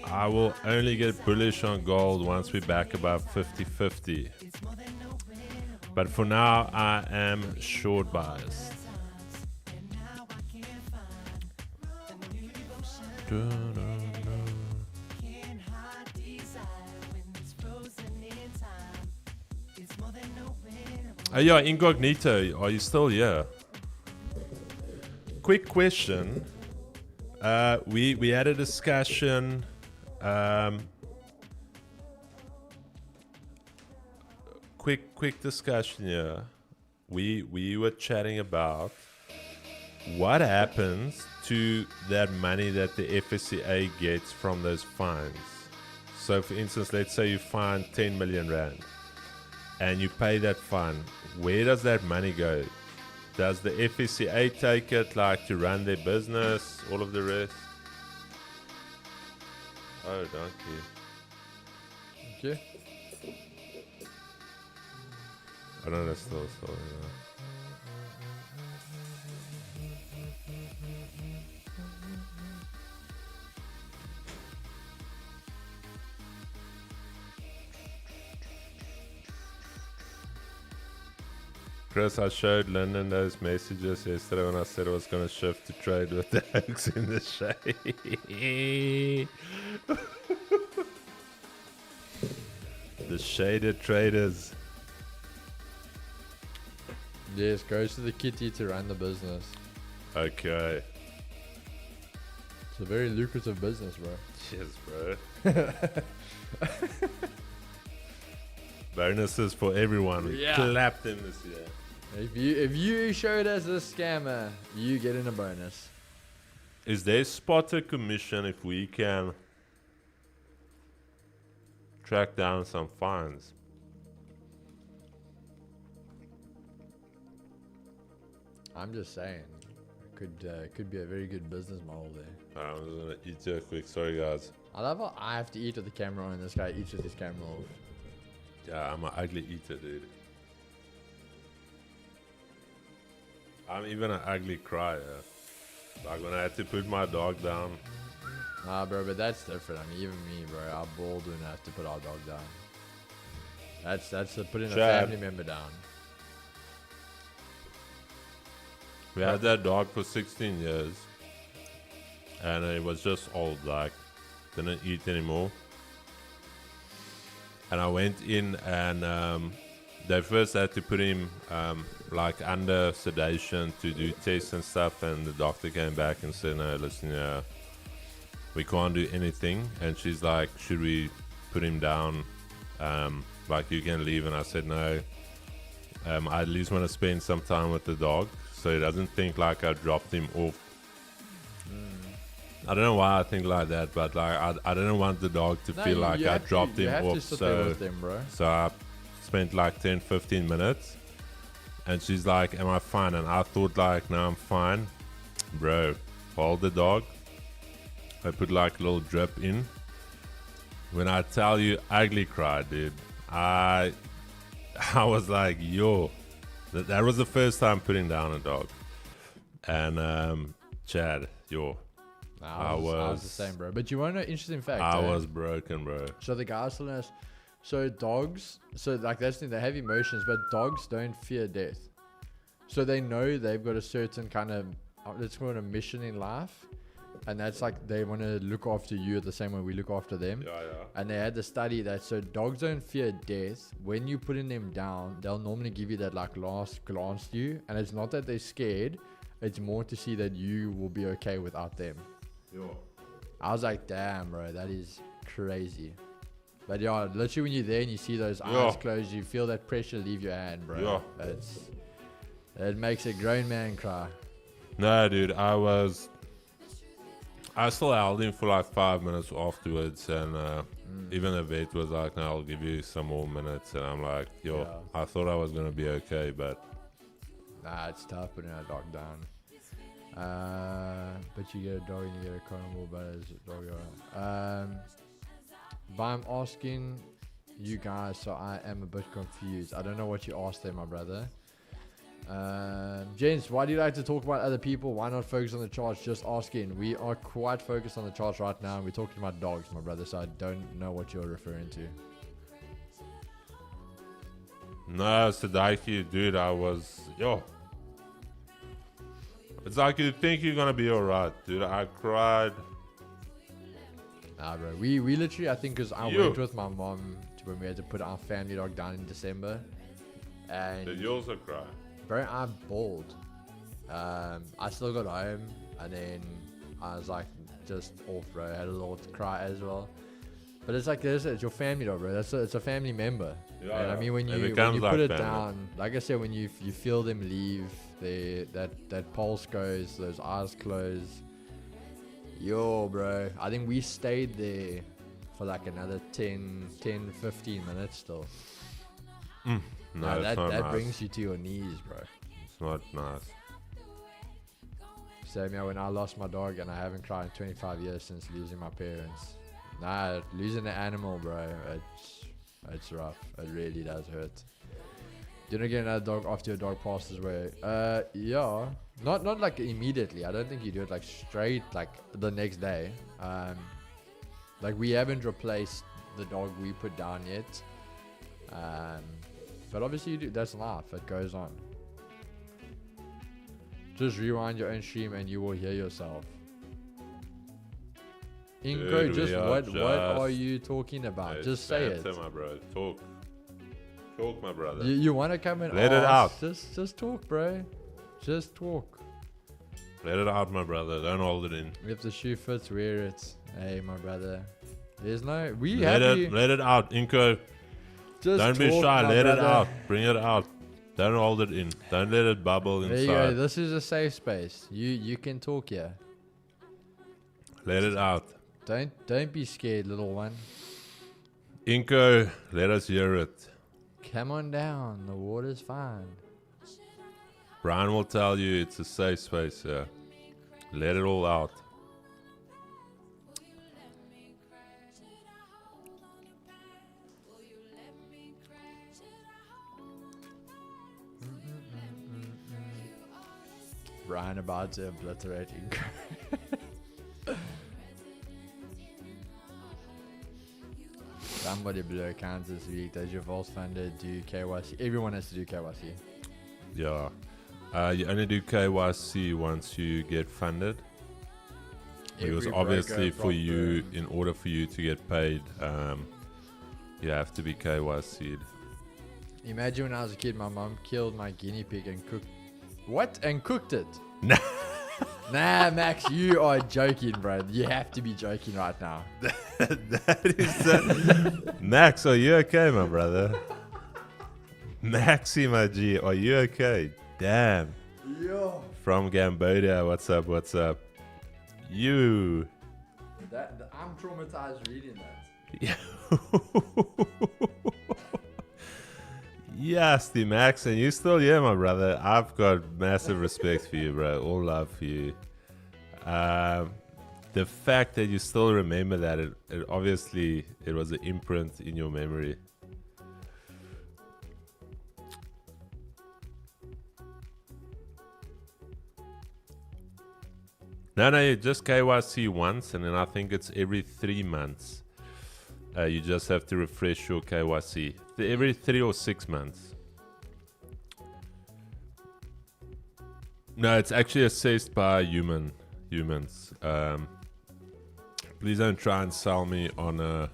I will only get bullish on gold once we're back above 50-50. But for now, I am short biased. Oh yeah, Incognito, are you still here? Quick question. We had a discussion. Quick discussion here. We were chatting about what happens to that money that the FSCA gets from those fines. So for instance, let's say you fine 10 million rand and you pay that fine. Where does that money go? Does the FSCA take it like to run their business, all of the rest? Oh, donkey. Okay. I don't know, still. Chris, I showed Lyndon those messages yesterday when I said I was going to shift to trade with the Oaks in the shade. The shaded traders. Yes, goes to the kitty to run the business. Okay. It's a very lucrative business, bro. Cheers, bro. Bonuses for everyone. We clapped them this year. If you showed us a scammer, you get in a bonus. Is there spotter commission if we can track down some fines? I'm just saying, could be a very good business model there. I'm just gonna eat real quick. Sorry, guys. I love how I have to eat with the camera on and this guy eats with his camera off. Yeah, I'm an ugly eater, dude. I'm even an ugly crier. Like when I had to put my dog down. Nah, bro, but that's different. I mean, even me, bro, our bald wouldn't have to put our dog down. That's putting a Chad. family member down. We had that dog for 16 years. And it was just old, like, didn't eat anymore. And I went in and they first had to put him like under sedation to do tests and stuff. And the doctor came back and said, no, listen, we can't do anything. And she's like, should we put him down? Like, you can leave. And I said, no, I at least want to spend some time with the dog so he doesn't think like I dropped him off. I don't know why I think like that, but like I didn't want the dog to feel like I dropped him off. So I spent like 10-15 minutes and she's like, am I fine? And I thought like, no, I'm fine. Bro, hold the dog. I put like a little drip in. When I tell you, ugly cry, dude. I was like, yo, that was the first time putting down a dog. And Chad, yo. I was the same, bro. But you want to know an interesting fact? I was broken, bro. So the guys telling us, so dogs, so like that's the thing, they have emotions, but dogs don't fear death. So they know they've got a certain kind of, let's call it a mission in life. And that's like, they want to look after you the same way we look after them. Yeah. And they had the study that, so dogs don't fear death. When you're putting them down, they'll normally give you that like last glance to you. And it's not that they're scared. It's more to see that you will be okay without them. Yo. I was like, damn, bro, that is crazy. But yeah, literally when you're there and you see those eyes closed, you feel that pressure leave your hand, bro. It makes a grown man cry. No, dude, I still held him for like 5 minutes afterwards, and even the vet was like, no, I'll give you some more minutes. And I'm like, I thought I was going to be okay, but... Nah, it's tough putting a dog down. But you get a dog and you get a carnival, but as a dog. But I'm asking you guys, so I am a bit confused. I don't know what you asked there, my brother. Gents, why do you like to talk about other people? Why not focus on the charts? Just asking. We are quite focused on the charts right now, and we're talking about dogs, my brother, so I don't know what you're referring to. No, Sadaki, dude, it's like you think you're gonna be alright, dude. I cried. Nah, bro. We literally, I think, because I went with my mom to when we had to put our family dog down in December. And Did you also cry? bro, I'm bald. I still got home, and then I was like, just off, bro. I had a little cry as well. But it's like this, it's your family dog, bro. It's a family member. Yeah, and I mean, when you like put it family. down, like I said, when you feel them leave, that pulse goes, those eyes close. Yo, bro. I think we stayed there for like another 10, 15 minutes still. No, that nice. brings you to your knees, bro. It's not nice. Same here when I lost my dog, and I haven't cried in 25 years since losing my parents. Nah, losing an animal, bro, it's rough. It really does hurt. You don't get another dog after your dog passes away. Yeah, not like immediately. I don't think you do it like straight like the next day. Like we haven't replaced the dog we put down yet. But obviously you do. That's life. It goes on. Just rewind your own stream and you will hear yourself. Inco, Dude, what are you talking about? Just say it. Banter, my bro. Talk, my brother. You want to come and Let it ask? out. Just talk, bro. Just talk. Let it out, my brother. Don't hold it in. If the shoe fits, wear it. Hey, my brother. There's no. Let it out, Inco. Just Don't be talk, shy. my Let it brother. out. Bring it out. Don't hold it in. Don't let it bubble There you go. inside. This is a safe space. You can talk here. Let it out. Don't be scared, little one. Inco, let us hear it. Come on down. The water's fine. Brian will tell you it's a safe space here. Let it all out. Brian about to obliterate Inco. somebody blew accounts this week. Does your vault funder do KYC? Everyone has to do KYC. Yeah. You only do KYC once you get funded. Because Every obviously broker, for you, prop in order for you to get paid, you have to be KYC'd. Imagine when I was a kid, my mom killed my guinea pig and cooked. What? And cooked it? Nah. Nah, Max, you are joking, bro. You have to be joking right now. That is Max, are you okay, my brother? Maxi, my G, are you okay? Damn. Yo. From Cambodia, what's up, what's up? You. I'm traumatized reading that. Yes, the Max, and you still here, my brother. I've got massive respect for you, bro. All love for you. The fact that you still remember that, it obviously it was an imprint in your memory. No, you just KYC once, and then I think it's every 3 months. You just have to refresh your KYC. Every 3 or 6 months. No, it's actually assessed by humans. Please don't try and sell me on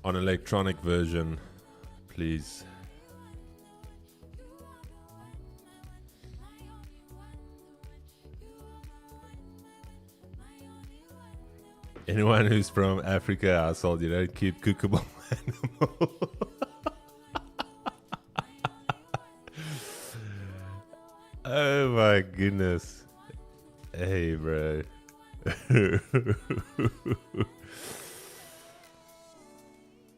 electronic version, please. Anyone who's from Africa household, you don't keep cookable animal. Oh my goodness. Hey, bro.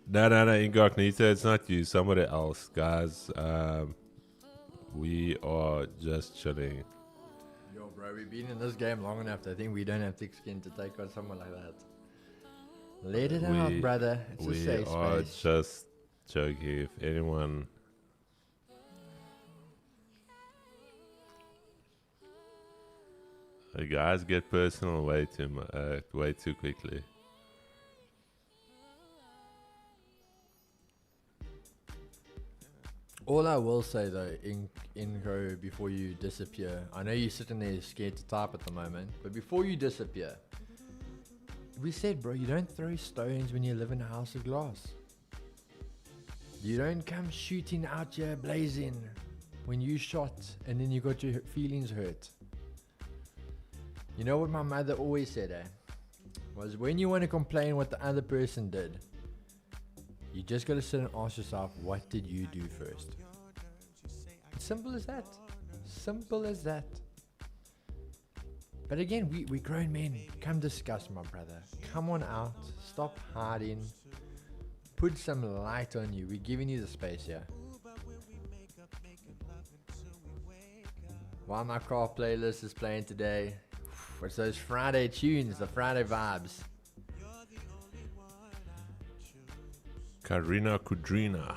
No, incognito, it's not you, somebody else, guys. We are just chilling. Yo, bro, we've been in this game long enough. I think we don't have thick skin to take on someone like that. Let it out, brother. It's a safe We are space. just joking. If anyone... The guys get personal way too quickly. All I will say though, Inco, before you disappear, I know you're sitting there scared to type at the moment, but before you disappear, we said, bro, you don't throw stones when you live in a house of glass. You don't come shooting out here blazing when you shot and then you got your feelings hurt. You know what my mother always said, was when you want to complain what the other person did, you just got to sit and ask yourself, what did you do first? It's simple as that. Simple as that. But again, we grown men. Come discuss, my brother. Come on out. Stop hiding. Put some light on you. We're giving you the space here. While my car playlist is playing today, it's those Friday tunes, the Friday vibes. Karina Kudrina.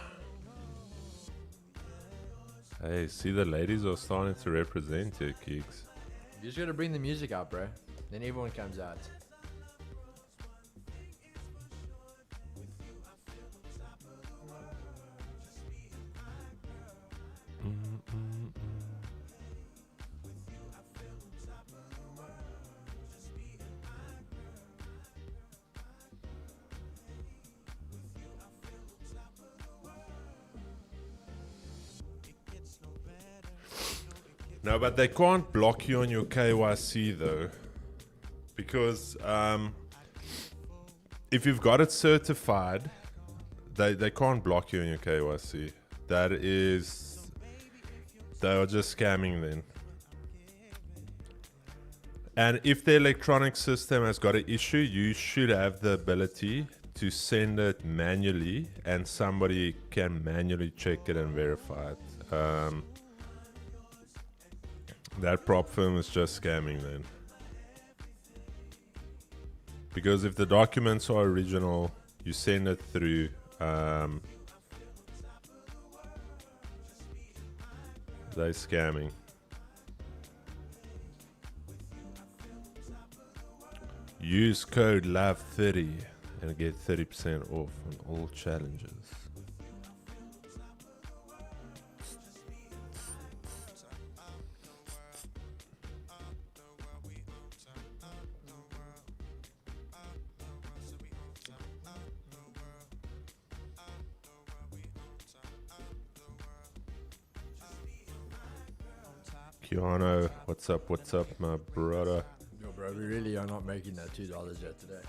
Hey, see, the ladies are starting to represent you, Keeks. You just gotta bring the music out, bro. Then everyone comes out. No, but they can't block you on your KYC though, because if you've got it certified, they can't block you on your KYC. They are just scamming then. And if the electronic system has got an issue, you should have the ability to send it manually, and somebody can manually check it and verify it. That prop firm is just scamming then. Because if the documents are original, you send it through. They're scamming. Use code LOVE30 and get 30% off on all challenges. Keanu, what's up, my brother? Yo, bro, we really are not making that $2 yet today.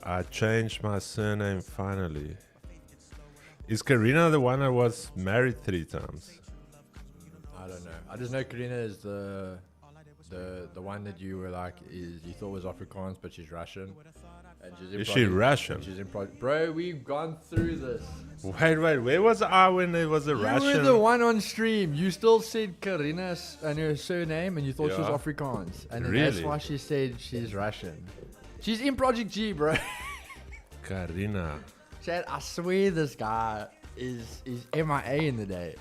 I changed my surname finally. Is Karina the one that was married 3 times? I don't know. I just know Karina is the one that you were like you thought was Afrikaans, but she's Russian. And she's in Is she Russian? She's in bro, we've gone through this. Wait, where was I when there was a You Russian? were the one on stream. You still said Karina's and her surname, and you thought she was Yeah. Afrikaans, and then Really? that's why she said she's Russian. She's in Project G, bro. Karina. Chad, I swear this guy is MIA in the day.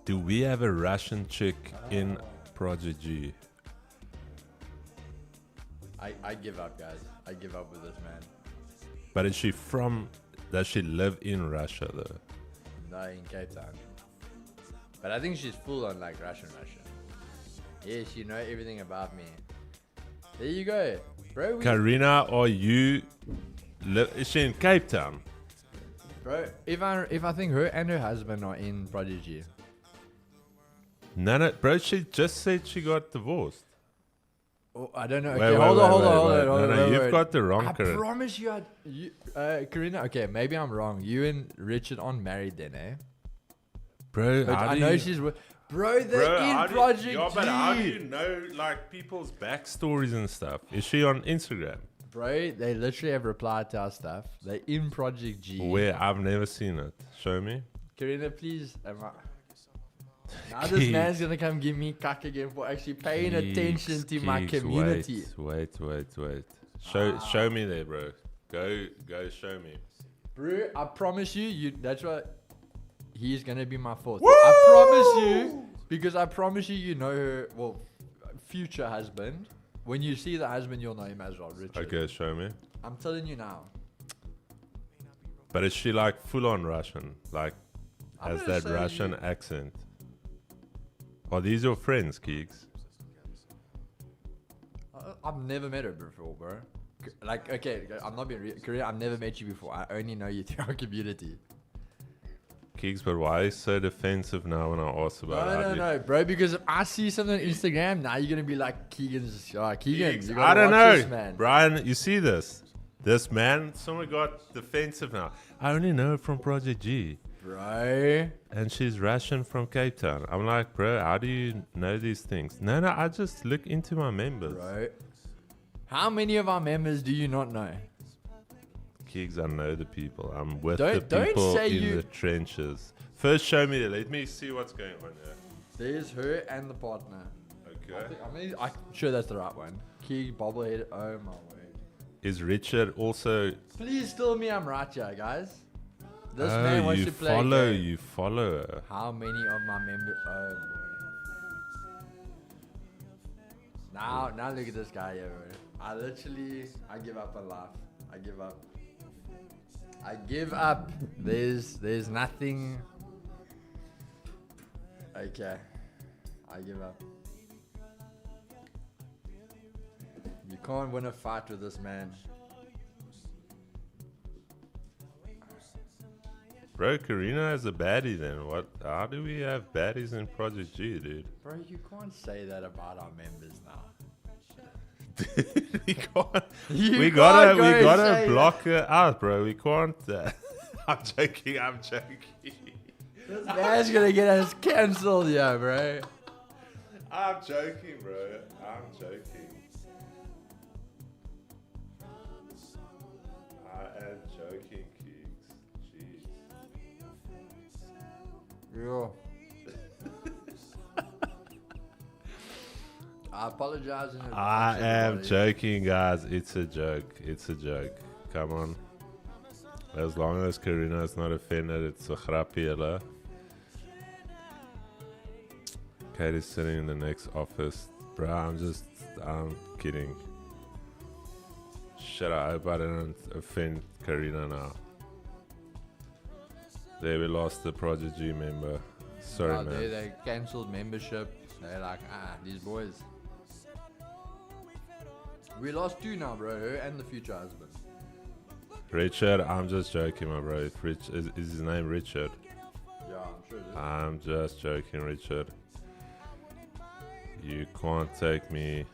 Do we have a Russian chick in Project G? I give up, guys. I give up with this man. But is she from... Does she live in Russia though? No, in Cape Town. But I think she's full on like Russian. Yes, you know everything about me. There you go. Bro, Karina, are you... Is she in Cape Town? bro, if I think her and her husband are in Prodigy. No, bro, she just said she got divorced. Oh, I don't know. Wait, Okay, wait, hold wait, on. wait. No, you've wait. got the wrong I Karina. promise you, Karina. Okay, maybe I'm wrong. You and Richard aren't married then, eh? Bro, But how I do know you... she's. Bro, they're how in do Project yeah, but how do G. you know like people's backstories and stuff? Is she on Instagram? Bro, they literally have replied to our stuff. They're in Project G. Where? I've never seen it. Show me. Karina, please. Now this man's gonna come give me cuck again for actually paying attention to my Keeks, community. Wait. Show me there, bro. Go show me. Bro, I promise you, that's what he's gonna be my fourth. I promise you, because I promise you know her, well, future husband. When you see the husband, you'll know him as well, Richard. Okay, show me. I'm telling you now. But is she like full on Russian? Like, I'm has gonna that say Russian accent? Are these your friends, Keeks? I've never met her before, bro. Like, okay, I'm not being real. Korea, I've never met you before. I only know you through our community. Keeks, but why are you so defensive now when I ask about No, bro. Because if I see something on Instagram, now you're gonna be like Keegan's. Keegan, you gotta I don't watch know, this, man. Brian. You see this? This man, someone got defensive now. I only know her from Project G, Bro, and she's Russian from Cape Town. I'm like, bro, how do you know these things? No, I just look into my members. bro. How many of our members do you not know? Keeks, I know the people. I'm with Don't the people say in you- the trenches. First, show me. Let me see what's going on here. There's her and the partner. Okay. I'm sure that's the right one. Key bobblehead. Oh my word. Is Richard also? Please tell me I'm right here, guys. This Oh, man wants you to play. a follow. game. You follow her. How many of my members? Oh boy. Now look at this guy here, bro. I give up on life. I give up. There's nothing. Okay. I give up. You can't win a fight with this man. Bro, Karina has a baddie then. What? How do we have baddies in Project G, dude? Bro, you can't say that about our members now. we can't. You We can't gotta go and say that. block her out, bro. We can't. I'm joking. This man's gonna get us cancelled, yeah, bro. I'm joking, bro. I'm joking. I am joking, Keeks. Jeez. Yeah. I apologize in advance. I am everybody. joking, guys. It's a joke. It's a joke. Come on. As long as Karina is not offended, it's a grapje, hello. Katie's sitting in the next office. Bro, I'm kidding. Shut up. I hope I didn't offend Karina now. There we lost the Project G member. Sorry, man. They cancelled membership. They're like, these boys. We lost 2 now, bro. Her and the future husband. Richard, I'm just joking, my bro. Is his name Richard? Yeah, I'm sure it is. I'm just joking, Richard. You can't take me.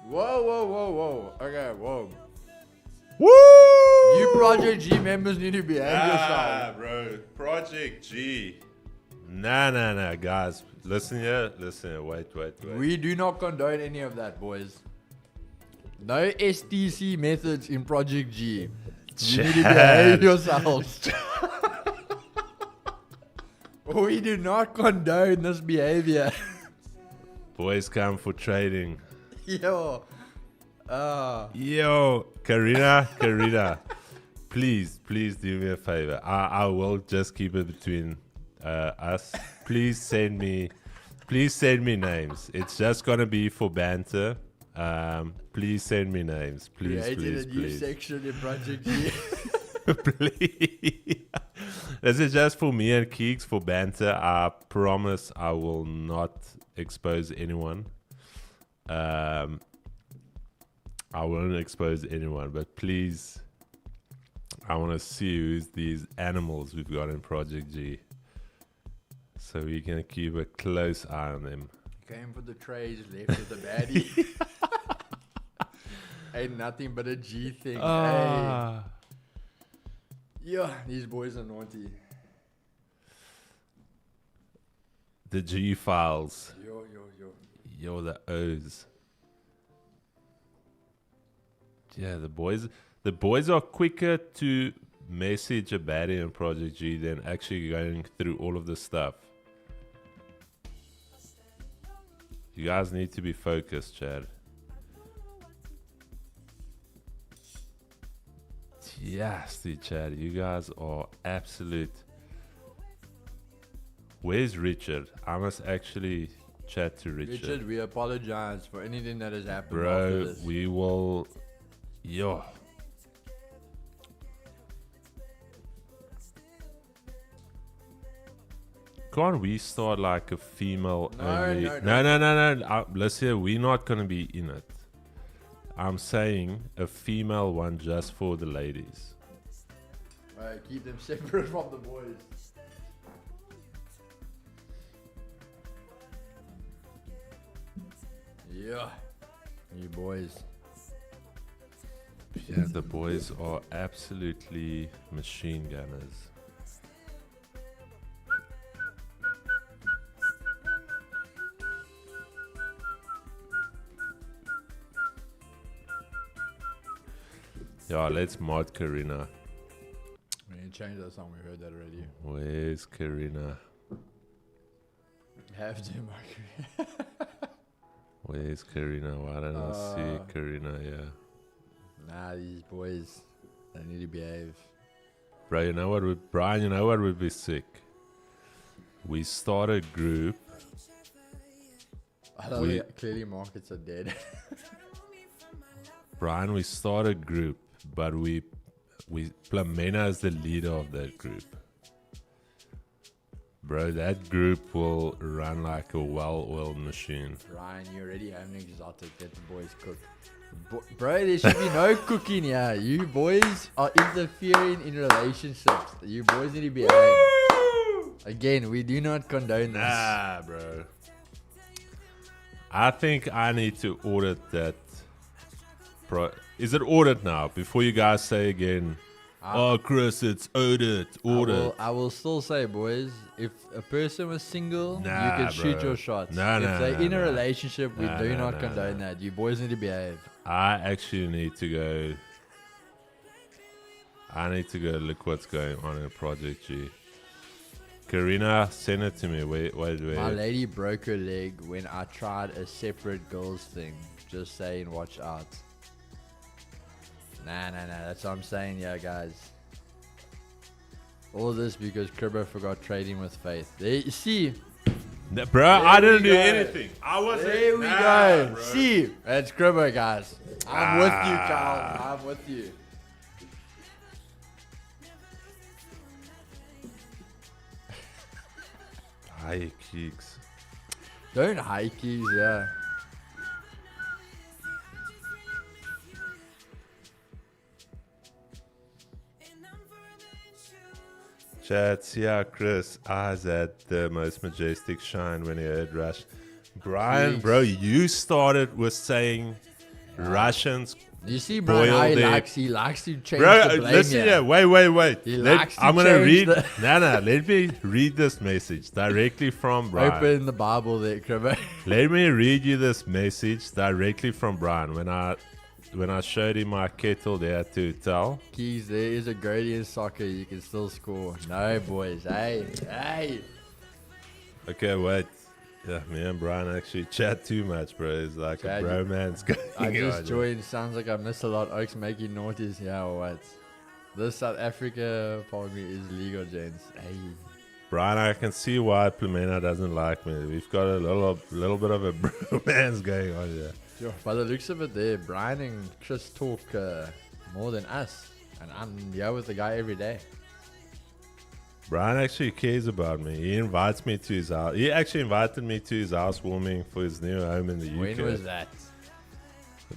Whoa. Okay, whoa. Woo! You Project G members need to behave yourself. Bro. Project G. Nah, guys. Listen here. Wait. We do not condone any of that, boys. No STC methods in Project G. You need to behave yourselves. We do not condone this behavior. Boys come for trading. Yo. Yo, Karina. Please do me a favor. I will just keep it between us. Please send me names. It's just gonna be for banter. Please send me names. Please. Created a new section in Project G. Please. This is just for me and Keeks for banter. I promise I will not expose anyone. I won't expose anyone, but please, I want to see who's these animals we've got in Project G. So we can keep a close eye on them. Came for the trades, left with the baddie. Ain't nothing but a G thing. Hey. Yeah, these boys are naughty. The G files. Yo. The O's. Yeah, the boys are quicker to message a baddie in Project G than actually going through all of this stuff. You guys need to be focused, Chad. Yes, Chad, you guys are absolute. Where's Richard? I must actually chat to Richard. Richard, we apologize for anything that has happened after Bro, this. we will. Yo. Can't we start like a female only? No. Listen, we're not gonna be in it. I'm saying a female one just for the ladies. Alright, keep them separate from the boys. Yeah. You boys. Yeah, the boys are absolutely machine gunners. Yeah, let's mod Karina. We need to change that song. We heard that already. Where's Karina? Have to, Mark. Where's Karina? Why don't I see Karina? Yeah. Nah, these boys, they need to behave. Bro, you know what? Brian, you know what would be sick? We start a group. Clearly, markets are dead. Brian, we start a group, but we Plamena is the leader of that group. Bro, that group will run like a well-oiled machine. Ryan, you already have an exotic. Let the boys cook. Bro, there should be no cooking here. You boys are interfering in relationships. You boys need to behave. Again, we do not condone this. Nah, bro. I think I need to audit that. Is it audit now? Before you guys say again, oh, Chris, it's audit. I will still say, boys, if a person was single, you can shoot your shots. If they're in a relationship, we do not condone that. You boys need to behave. I actually need to go. I need to go look what's going on in Project G. Karina, send it to me. Wait. My lady broke her leg when I tried a separate girls thing. Just saying, watch out. Nah. That's what I'm saying, yeah, guys. All this because Cribber forgot trading with Faith. There, you see. Bro, I didn't do anything. I wasn't. There we go. Bro. See, that's Cribber, guys. I'm with you, Carl. I'm with you. Hi, Keeks. Don't high keys, yeah. Chats, yeah, Chris. Eyes had the most majestic shine when he heard Rush. Brian, Keeks. bro, you started with saying Russians. You see, Brian, how Boiled egg. he likes to change Bro, the blame listen here. here. Wait. He likes to I'm gonna read. change the- Let me read this message directly from Brian. Open the Bible there, Cribbo. Let me read you this message directly from Brian. When I showed him my kettle there to tell. Keys, there is a goatee in soccer. You can still score. No, boys. Hey. Okay, wait. Yeah, me and Brian actually chat too much, bro. It's like Chat. a bromance going I just on. joined. Sounds like I missed a lot. Oaks making naughties. Yeah, or what? This South Africa part of me is legal, gents. Hey. Brian, I can see why Plumena doesn't like me. We've got a little bit of a bromance going on here. Yo, by the looks of it there, Brian and Chris talk more than us. And I'm here with the guy every day. Brian actually cares about me. He invites me to his house. He actually invited me to his housewarming for his new home in the UK. When was that?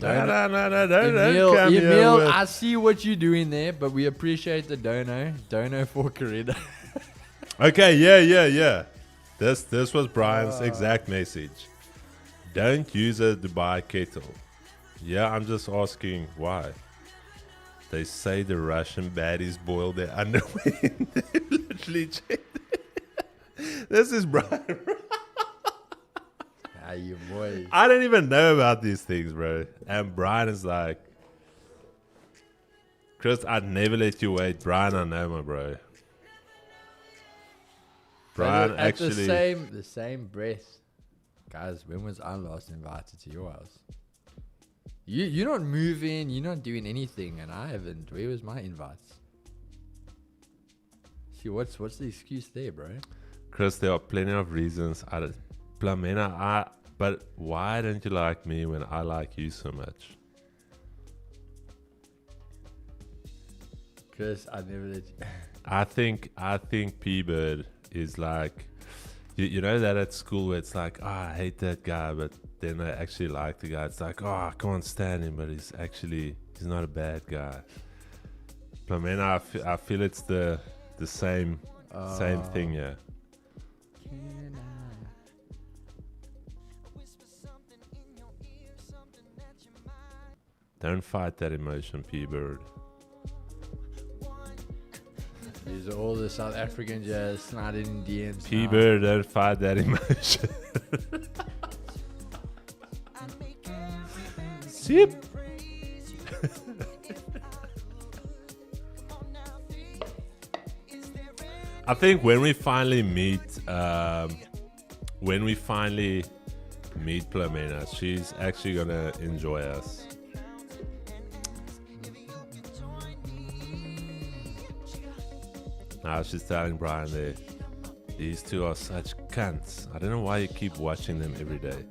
No, don't Emil, come here Emil, with- I see what you're doing there, but we appreciate the dono. Dono for Corrida. Okay, yeah. This was Brian's exact message. Don't use a Dubai kettle. Yeah, I'm just asking why. They say the Russian baddies boil their underwear. They literally checked. This is Brian. Ah, you boy. I don't even know about these things, bro. And Brian is like, Chris, I'd never let you wait. Brian, I know, my bro. Brian At actually. the same breath. Guys, when was I last invited to your house? You're not moving, you're not doing anything, and I haven't. Where was my invites? See, what's the excuse there, bro? Chris, there are plenty of reasons. Plamena, but why don't you like me when I like you so much? Chris, I never let you. I think P-Bird is like, you know that at school where it's like, I hate that guy, but then I actually like the guy. It's like, I can't stand him, but he's not a bad guy. Plamena, I feel it's the same thing, yeah. Don't fight that emotion, P-Bird. These are all the South Africans just sliding in DMs. P-Bird, don't fight that emotion. Sip. I think when we finally meet Plamena, she's actually gonna enjoy us. Now she's telling Brian there, these two are such cunts. I don't know why you keep watching them every day.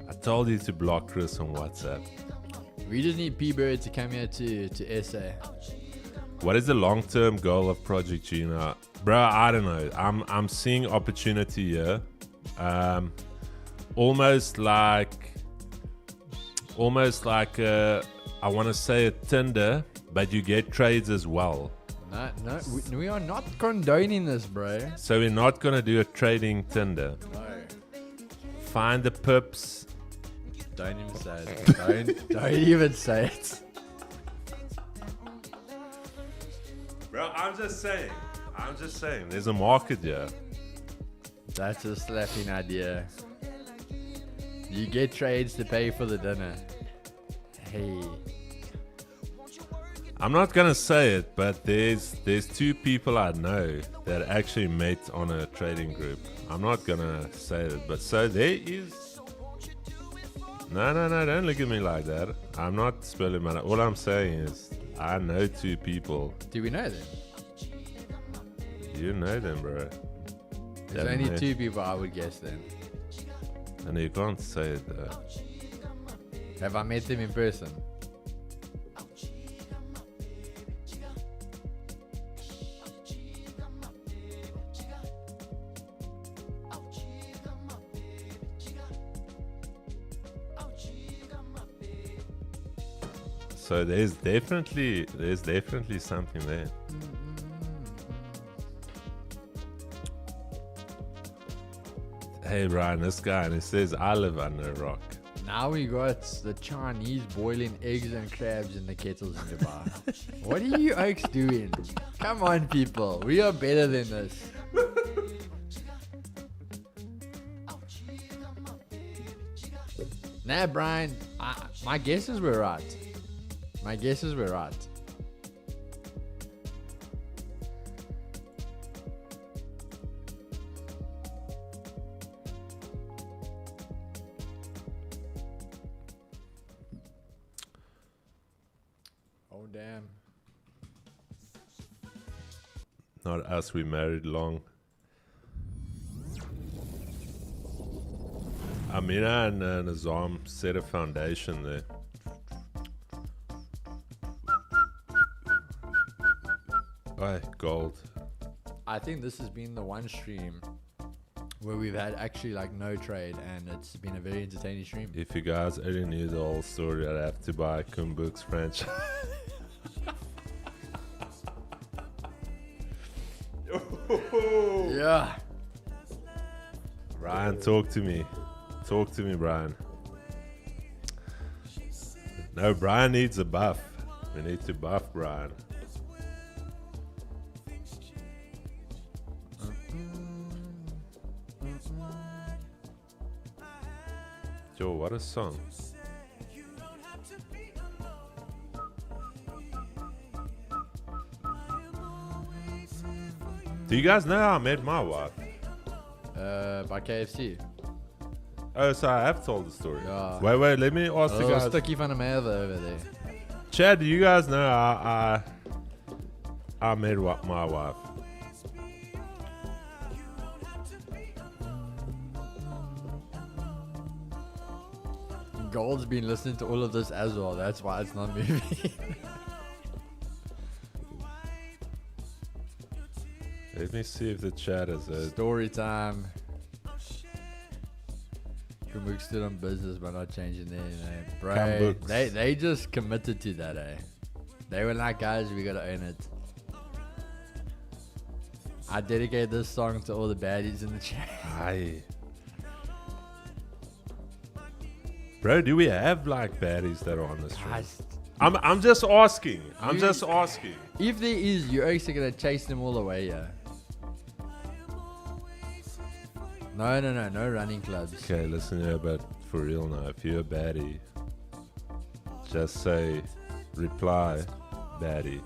I told you to block Chris on WhatsApp. We just need P-Bird to come here to SA. What is the long-term goal of Project Gina? Bro, I don't know. I'm seeing opportunity here. Almost like I want to say a Tinder, but you get trades as well. No, we are not condoning this, bro. So we're not gonna do a trading Tinder. No. Find the pips. Don't even say it. Don't even say it. Bro, I'm just saying. There's a market here. That's a slapping idea. You get trades to pay for the dinner. Hey. I'm not gonna say it, but there's two people I know that actually met on a trading group. I'm not gonna say it, but so there is. No, don't look at me like that. I'm not spilling my. All I'm saying is I know two people. Do we know them? You know them, bro. There's only two people I would guess then. And you can't say it though. Have I met him in person? So there's definitely something there. Hey Brian, this guy, and he says I live under a rock. Now we got the Chinese boiling eggs and crabs in the kettles in Dubai. What are you oaks doing? Come on, people. We are better than this. Nah, Brian. My guesses were right. My guesses were right. Oh, damn. Not us, we married long. Amina and Nazam set a foundation there. Oh, gold. I think this has been the one stream where we've had actually like no trade, and it's been a very entertaining stream. If you guys already knew the whole story, I'd have to buy Kumbuk's franchise. Yeah. Brian, talk to me. Talk to me, Brian. No, Brian needs a buff. We need to buff Brian. Yo, what a song. Do you guys know how I met my wife? By KFC. Oh, so I have told the story. Yeah. Wait, let me ask you Oh, guys. stukkie van de Merwe over there. Chad, do you guys know I met my wife? Gold's been listening to all of this as well. That's why it's not moving. Let me see if the chat is Story time. Kumuk stood on business by not changing their name. Bro, Kumbooks. they just committed to that, eh? They were like, guys, we gotta own it. I dedicate this song to all the baddies in the chat. Aye. Bro, do we have like baddies that are on the stream? I'm just asking. I'm just asking. If there is, you're actually gonna chase them all away, yeah. No running clubs. Okay, listen here, but for real now, if you're a baddie, just say, reply, baddie.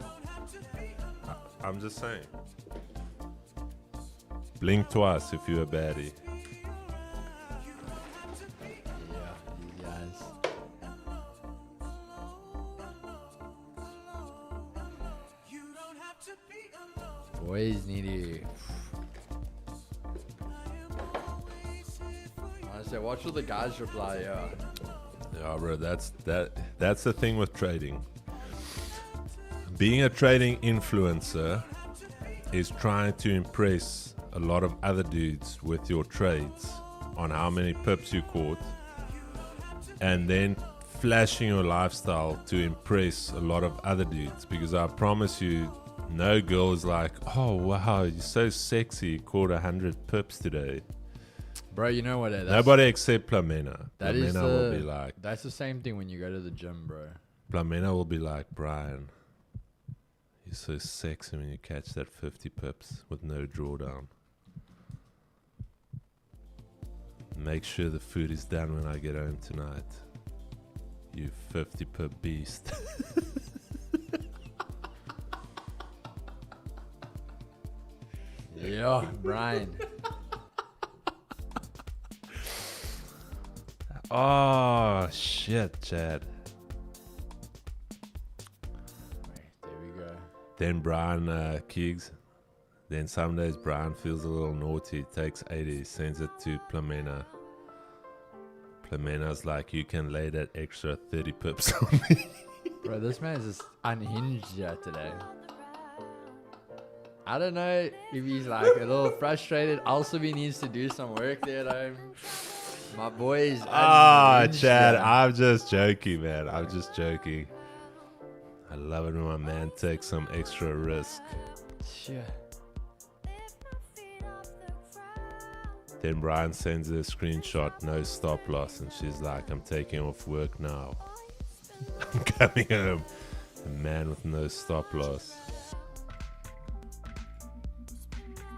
I'm just saying. Blink twice if you're a baddie. Yeah, you guys. Boys need to. Honestly, watch all the guys reply. Yeah. Yeah, bro, that's the thing with trading. Being a trading influencer is trying to impress a lot of other dudes with your trades on how many pips you caught, and then flashing your lifestyle to impress a lot of other dudes. Because I promise you, no girl is like, oh wow, you're so sexy, caught 100 pips today. Bro, you know what? Nobody except Plamena. That is Plamena will be like, that's the same thing when you go to the gym, bro. Plamena will be like, Brian, you're so sexy when you catch that 50 pips with no drawdown. Make sure the food is done when I get home tonight. You 50 pip beast. Yeah, Brian. Oh, shit, Chad. There we go. Then Brian Keegs. Then some days Brian feels a little naughty, takes 80, sends it to Plamena. Lemena's like, you can lay that extra 30 pips on me. Bro, this man is just unhinged here today. I don't know if he's like a little frustrated. Also, he needs to do some work there at home. My boy is unhinged Chad, here. I'm just joking, man. I'm just joking. I love it when my man takes some extra risk. Sure. Then Brian sends her a screenshot, no stop loss, and she's like, I'm taking off work now. I'm coming home. A man with no stop loss.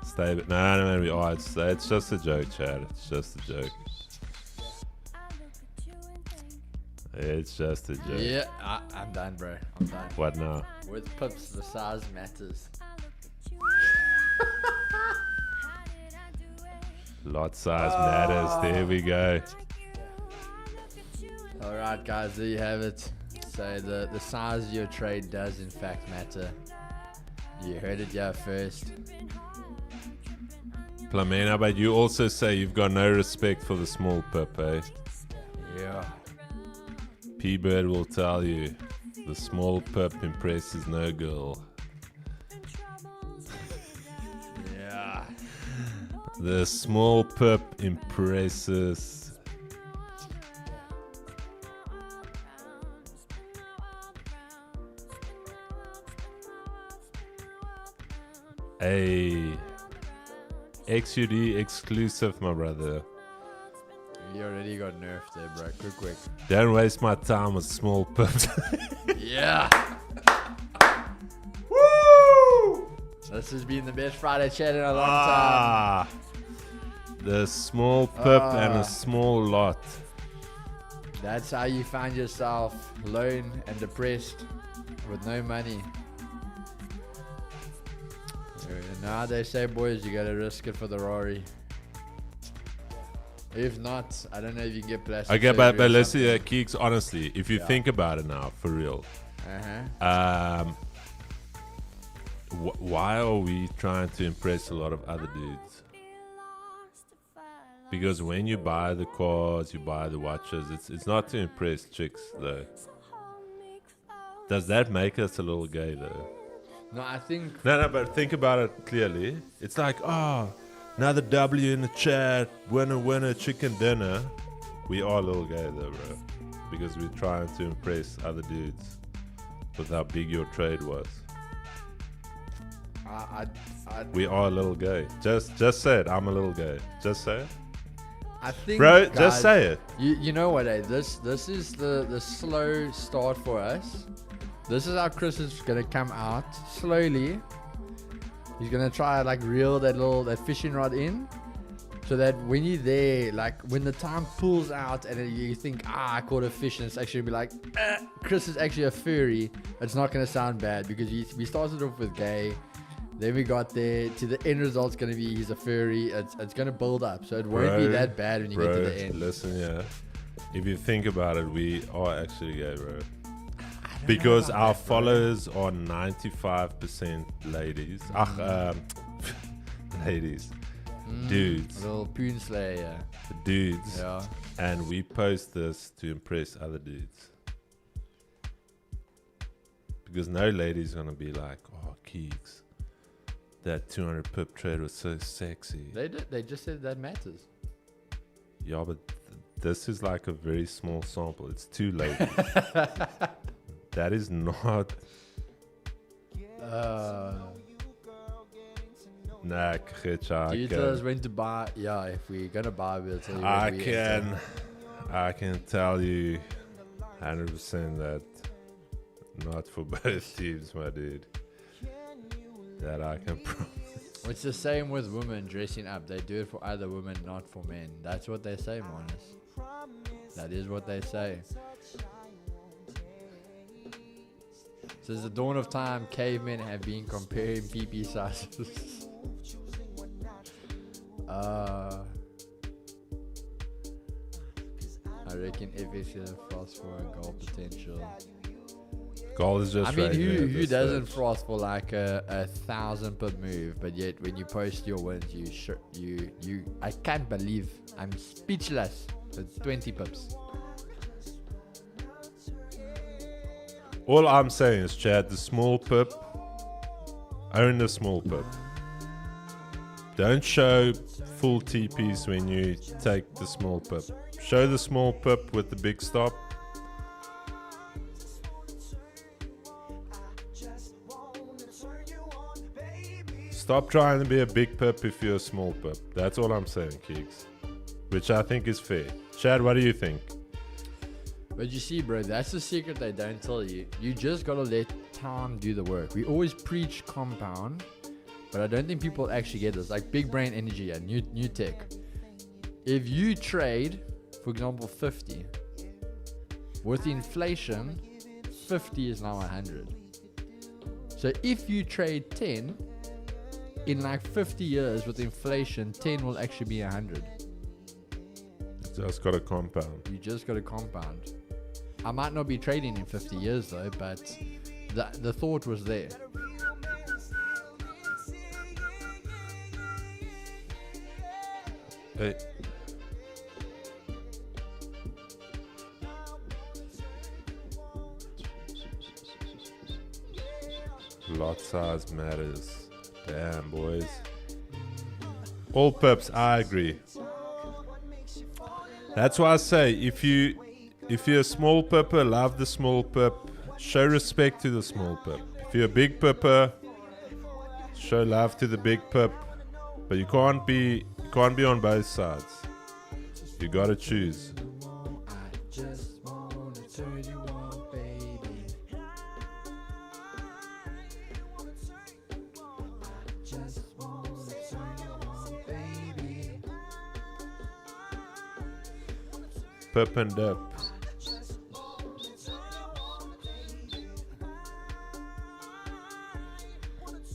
Stay, no, we are. It's just a joke, Chad. It's just a joke. It's just a joke. Yeah, I'm done, bro. I'm done. What now? With pips, the size matters. Lot size matters. There we go. All right, guys, there you have it. So the size of your trade does in fact matter. You heard it here first. Plamena, but you also say you've got no respect for the small pip, eh? Yeah. P-Bird will tell you, the small pip impresses no girl. Yeah. The small pip impresses. Hey, XUD exclusive, my brother. You already got nerfed there, bro. Quick. Don't waste my time with small pips. Yeah. Woo! This has been the best Friday chat in a long time. The small pip and a small lot. That's how you find yourself alone and depressed with no money. Now they say, boys, you gotta risk it for the Rory. If not, I don't know if you can get plastic. Okay, but surgery or let's see, something. Keeks, honestly, if you think about it now, for real, why are we trying to impress a lot of other dudes? Because when you buy the cars, you buy the watches, it's not to impress chicks, though. Does that make us a little gay, though? No, I think. No, but think about it clearly. It's like, another W in the chat, winner, chicken dinner. We are a little gay, though, bro. Because we're trying to impress other dudes with how big your trade was. We are a little gay. Just say it. I'm a little gay. Just say it. I think, bro, guys, just say it. You know what, eh? This is the slow start for us. This is how Chris is gonna come out slowly. He's gonna try like reel that fishing rod in, so that when you're there, like when the time pulls out and you think, I caught a fish, and it's actually be like, Chris is actually a furry. It's not gonna sound bad because we started off with gay, then we got there to the end result's gonna be he's a furry. It's gonna build up, so it won't be that bad when you get to the end. Listen, yeah. If you think about it, we are actually gay, bro. Because our followers are 95% ladies. Ladies. Dudes. Little poon slayer. Dudes. Yeah. And we post this to impress other dudes. Because no lady's going to be like, oh, Keeks, that 200 pip trade was so sexy. They just said that matters. Yeah, but this is like a very small sample. It's 2 ladies. That is not. Nah, Do you tell us when to buy? Yeah, if we're gonna buy, we'll tell you. I can tell you 100% that not for both teams, my dude. That I can promise. It's the same with women dressing up. They do it for other women, not for men. That's what they say, Monis. That is what they say. Since the dawn of time, cavemen have been comparing PP sizes. I reckon FX has frost for a goal potential. Goal is just. I mean, right who doesn't frost for like a 1,000 per move? But yet, when you post your wins, I can't believe. I'm speechless. So 20 pips. All I'm saying is, Chad, the small pip, own the small pip. Don't show full TPs when you take the small pip. Show the small pip with the big stop. Stop trying to be a big pip if you're a small pip. That's all I'm saying, Keeks. Which I think is fair. Chad, what do you think? But you see, bro, that's the secret they don't tell you. You just gotta let time do the work. We always preach compound, but I don't think people actually get this. Like big brain energy and new tech. If you trade, for example, 50, with inflation, 50 is now 100. So if you trade 10, in like 50 years with inflation, 10 will actually be 100. You just got to compound. You just got to compound. I might not be trading in 50 years though, but the thought was there. Hey. Lot size matters. Damn, boys. All pips, I agree. That's why I say, if you're a small pipper, love the small pip. Show respect to the small pip. If you're a big pipper, show love to the big pip. But you can't be on both sides. You gotta choose. I just wanna turn you on, baby. I just wanna turn you on, baby. Pip and dip.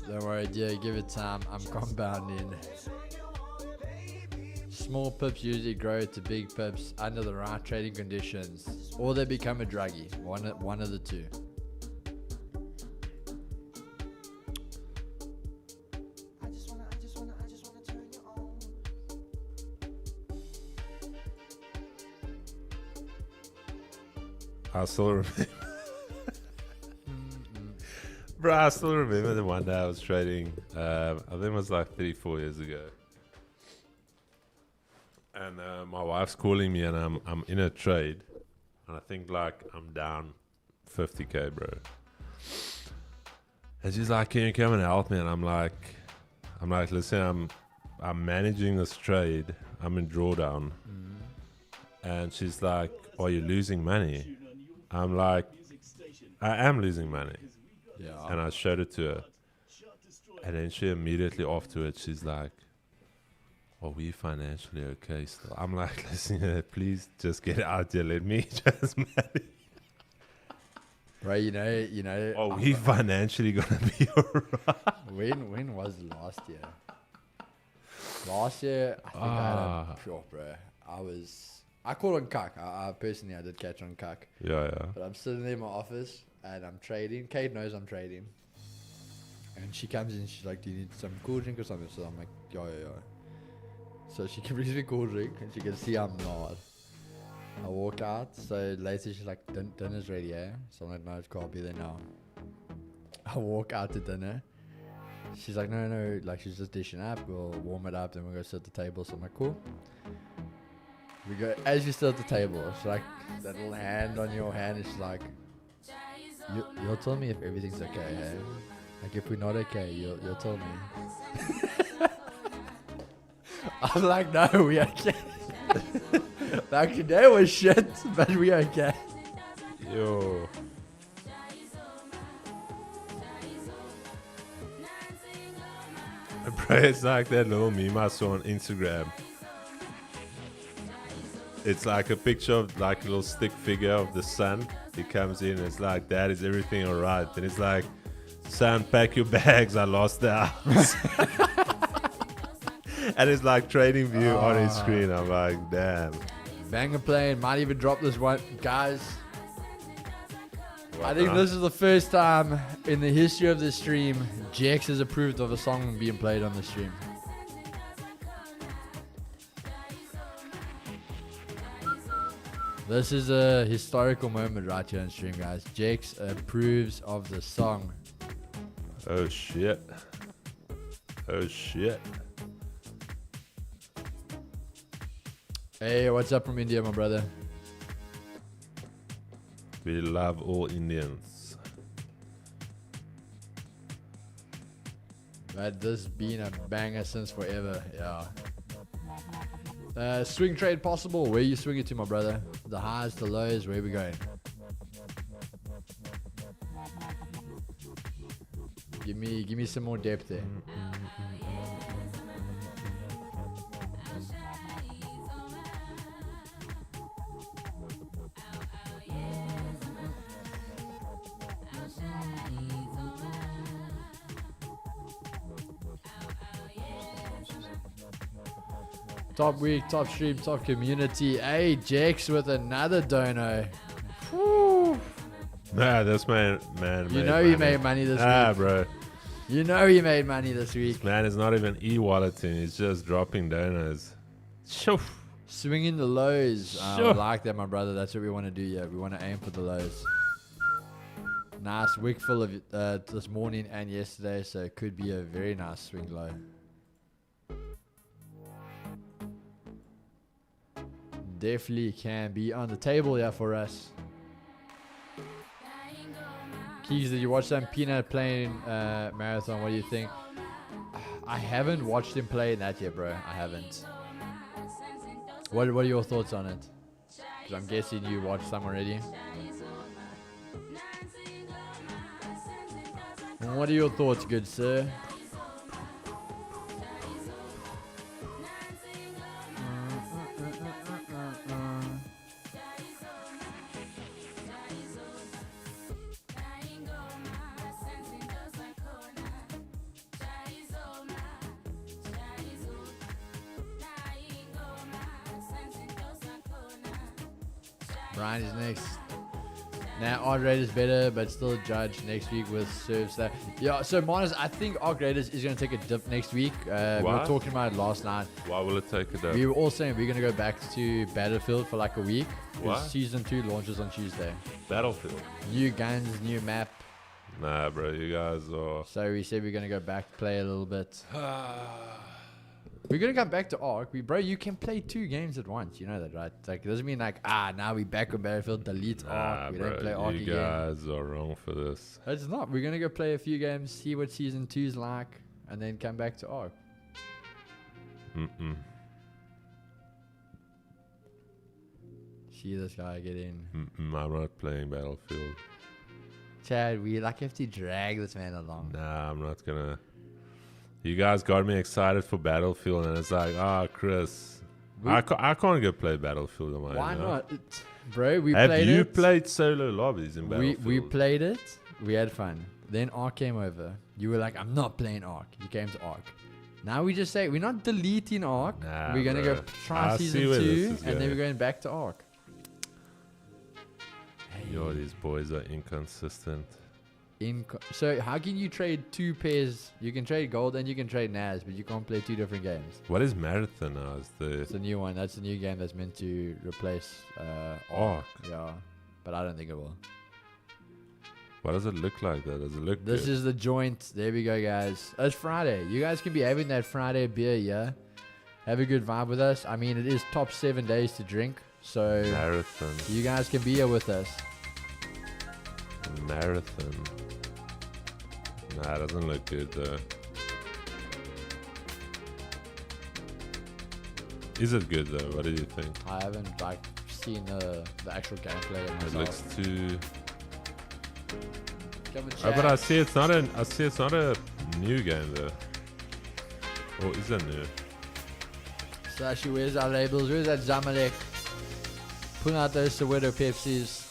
Don't worry, dear, give it time. I'm compounding. Small pips usually grow to big pips under the right trading conditions, or they become a druggie. One of the two. I still remember. Bro, I still remember the one day I was trading. I think it was like 3-4 years ago. And my wife's calling me and I'm in a trade. And I think like I'm down 50k, bro. And she's like, can you come and help me? And I'm like, listen, I'm managing this trade. I'm in drawdown. And she's like, are you losing money? I'm like, I am losing money. Yeah. And I showed it to her. And then she immediately afterwards, she's like, are we financially okay still? I'm like, listen, please just get out here. Let me just manage. Right, you know. Are we financially going to be alright? When was last year? Last year, I think I had a pure, bro. I caught on cuck. I personally, I did catch on cuck. Yeah. But I'm sitting there in my office and I'm trading. Kate knows I'm trading. And she comes in, she's like, do you need some cool drink or something? So I'm like, yeah. So she brings me cool drink and she can see I'm not. I walk out. So later she's like, dinner's ready, eh? So I'm like, no, it's can't be there now. I walk out to dinner. She's like, no, like she's just dishing up. We'll warm it up, then we'll go sit at the table. So I'm like, cool. We go, as you sit at the table, it's like that little hand on your hand. It's like, you'll tell me if everything's okay, hey? Like if we're not okay, you'll tell me. I'm like, no, we okay. Like today was shit, but we okay. Yo. Bro, it's like that little meme I saw on Instagram. It's like a picture of like a little stick figure of the sun. He comes in and it's like, Dad, is everything alright? And it's like, son, pack your bags, I lost the house. And it's like trading view on his screen. I'm like, damn. Banger plane, might even drop this one. Guys, I think this is the first time in the history of the stream Jex has approved of a song being played on the stream. This is a historical moment right here on stream, guys. Jax approves of the song. Oh shit. Oh shit. Hey, what's up from India, my brother? We love all Indians. But this been a banger since forever, yeah. Swing trade possible. Where you swing it to, my brother? The highs, the lows, where we going? Give me some more depth there. Top week, top stream, top community. Hey, Jax with another dono. Whew. Nah, this man You know he made money this week. Bro. You know he made money this week. This man is not even e-walleting. He's just dropping donos. Shoo. Swinging the lows. I Sure. like that, my brother. That's what we want to do, yeah. We want to aim for the lows. Nice wick full of this morning and yesterday, so it could be a very nice swing low. Definitely can be on the table here for us. Keys, did you watch that Peanut playing marathon? What do you think? I haven't watched him play that yet, bro. I haven't. What are your thoughts on it? 'Cause I'm guessing you watched some already. What are your thoughts, good sir? Brian is next. Now, odd rate is better, but still judge next week with serves that. Yeah, so Marnus, I think Arc Raiders is going to take a dip next week. We were talking about it last night. Why will it take a dip? We were all saying we're going to go back to Battlefield for like a week. Why? Season 2 launches on Tuesday. Battlefield. New guns, new map. Nah, bro, you guys are... So we said we're going to go back, play a little bit. We're going to come back to Arc. Bro, you can play 2 games at once. You know that, right? Like, it doesn't mean like, now we back on Battlefield, delete Arc. We don't play Arc again. You guys are wrong for this. It's not. We're going to go play a few games, see what Season 2's like, and then come back to Arc. See this guy get in. I'm not playing Battlefield. Chad, we like have to drag this man along. Nah, I'm not gonna... You guys got me excited for Battlefield, and it's like, Chris, I can't go play Battlefield on my own. Why you know? not? Bro, we Have played you it. played solo lobbies in Battlefield? We played it. We had fun. Then Arc came over. You were like, I'm not playing Arc. You came to Arc. Now we just say, we're not deleting Arc. Nah, we're going to bro. go try I Season see where 2, this is and then going. we're going back to Arc. Yo, these boys are inconsistent. So how can you trade 2 pairs? You can trade gold and you can trade NAS, but you can't play 2 different games. What is Marathon now? It's a new one. That's a new game that's meant to replace Arc. Yeah, but I don't think it will. What does it look like though? Does it look This good? is the joint. There we go, guys. It's Friday. You guys can be having that Friday beer, yeah? Have a good vibe with us. I mean, it is top 7 days to drink, so Marathon. you guys can be here with us. Marathon. Nah, it doesn't look good though. Is it good though? What do you think? I haven't seen the actual gameplay It myself. looks too... Come and Oh, but chat. I see it's not a new game though. Or is it new? Sashi, where's our labels? Where's that Zamalek? Put out those Soweto Pepsis.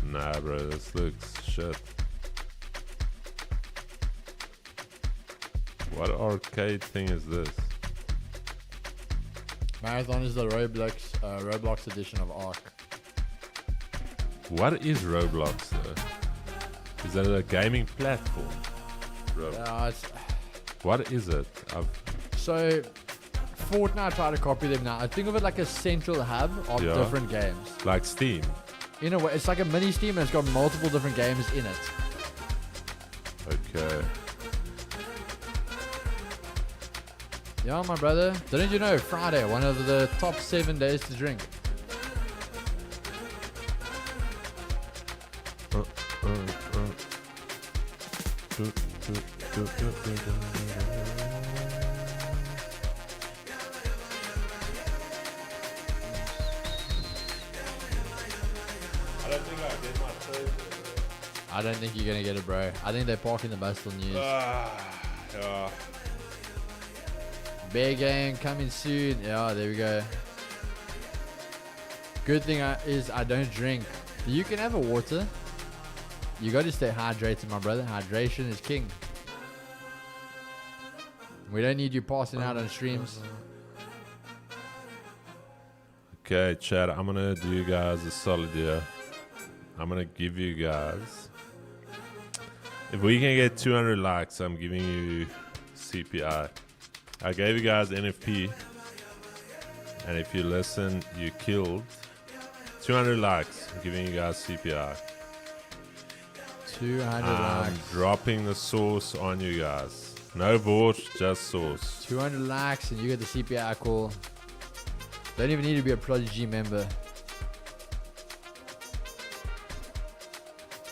Nah, bro, this looks shit. What arcade thing is this? Marathon is the Roblox edition of Arc. What is Roblox though? Is that a gaming platform? Bro, Yeah, what is it? so Fortnite try to copy them now. I think of it like a central hub of Yeah. different games. Like Steam. In a way, it's like a mini Steam and it's got multiple different games in it. Okay. Yeah, my brother. Didn't you know Friday, one of the top 7 days to drink? I don't think I get my trade. I don't think you're gonna get it, bro. I think they're parking the bus till news. Yeah. Bear game coming soon. Yeah, there we go. Good thing is I don't drink. You can have a water. You got to stay hydrated, my brother. Hydration is king. We don't need you passing out on streams. Okay, chat. I'm gonna do you guys a solid here. I'm gonna give you guys. If we can get 200 likes, I'm giving you CPI. I gave you guys NFP, and if you listen, you killed. 200 likes. I'm giving you guys CPI. 200 I'm likes. dropping the sauce on you guys. No borscht, just sauce. 200 likes and you get the CPI call. Don't even need to be a Prodigy member.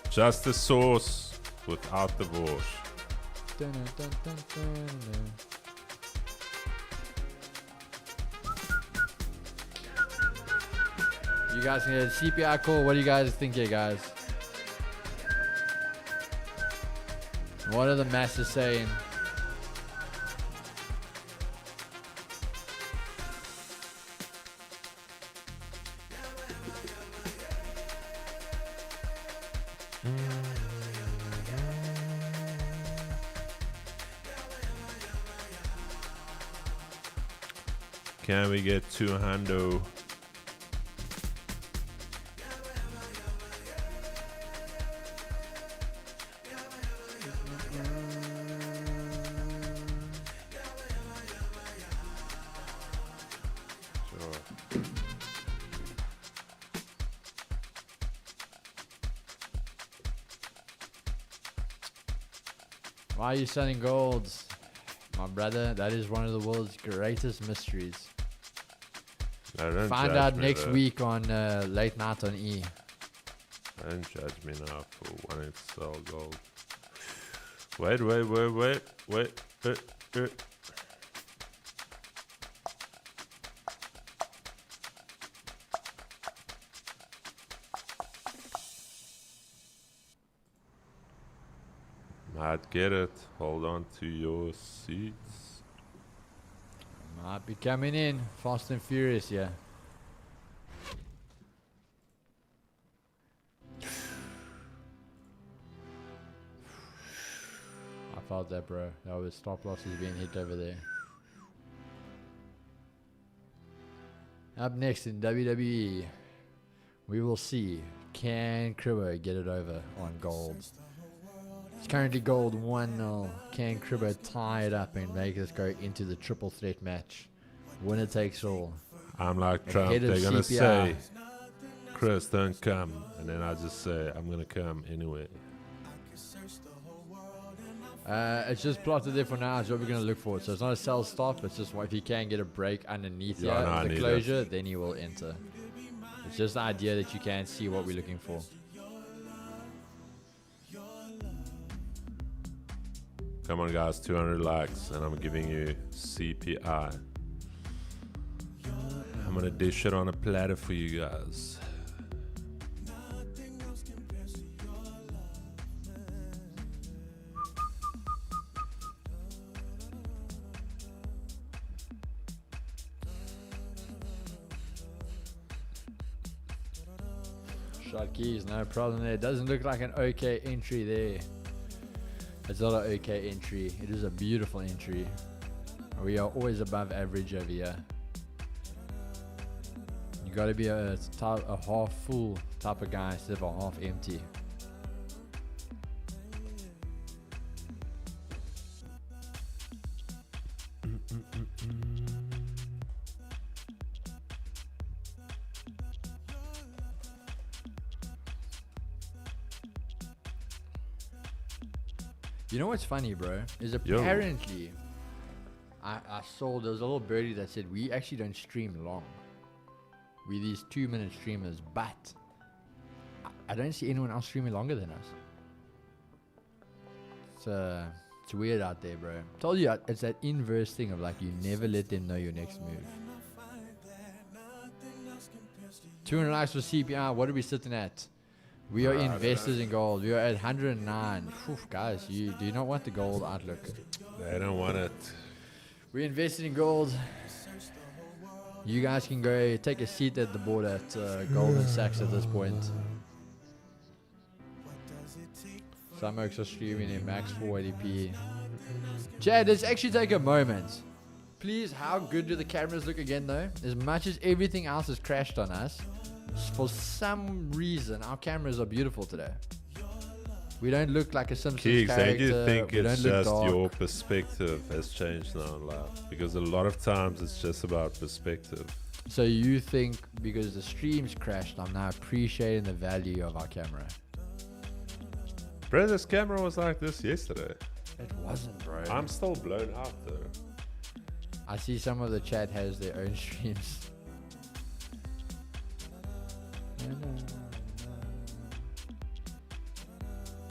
Just the sauce without the borscht. Dun, dun, dun, dun, dun, dun. You guys can get a CPI call. What do you guys think here, guys? What are the masses saying? Can we get 200? Why are you selling golds? My brother, that is one of the world's greatest mysteries. Find out next week on Late Night on E. Don't judge me now for wanting to sell gold. Wait. Might get it. Hold on to your seats. Might be coming in. Fast and furious, yeah. I felt that, bro. That was stop losses being hit over there. Up next in WWE, we will see, can Cribbo get it over on gold? It's currently gold 1-0. Can Cribbo tie it up and make us go into the triple threat match? Winner takes all. I'm like Trump. Ahead of They're gonna CPI. say, "Chris, don't come," and then I just say, "I'm gonna come anyway." It's just plotted there for now. It's what we're going to look for. So it's not a sell stop. It's just if he can get a break underneath Yeah, no, I the need closure, then he will enter. It's just the idea that you can see what we're looking for. Come on, guys, 200 likes, and I'm giving you CPI. I'm gonna dish it on a platter for you guys. Shot keys, no problem there. Doesn't look like an okay entry there. It's not an okay entry. It is a beautiful entry. We are always above average over here. You got to be a half full type of guy instead of a half empty. You know what's funny, bro? Is Yo. apparently I saw there was a little birdie that said we actually don't stream long. We these 2-minute streamers, but I don't see anyone else streaming longer than us. It's weird out there, bro. Told you, it's that inverse thing of like you never let them know your next move. 200 likes for CPR. What are we sitting at? We are investors in gold. We are at 109. Oof, guys, you do not want the gold outlook. They don't want it. We invested in gold. You guys can go take a seat at the board at Goldman Sachs at this point. Some oaks are streaming in max 480p. Chad, let's actually take a moment. Please, how good do the cameras look again though? As much as everything else has crashed on us, for some reason our cameras are beautiful today. We don't look like a Simpsons Keegs, character. don't you think We it's don't look just dark. your perspective has changed now in life? Because a lot of times it's just about perspective. So you think because the streams crashed, I'm now appreciating the value of our camera? Bro, this camera was like this yesterday. It wasn't, bro. I'm still blown out though. I see some of the chat has their own streams.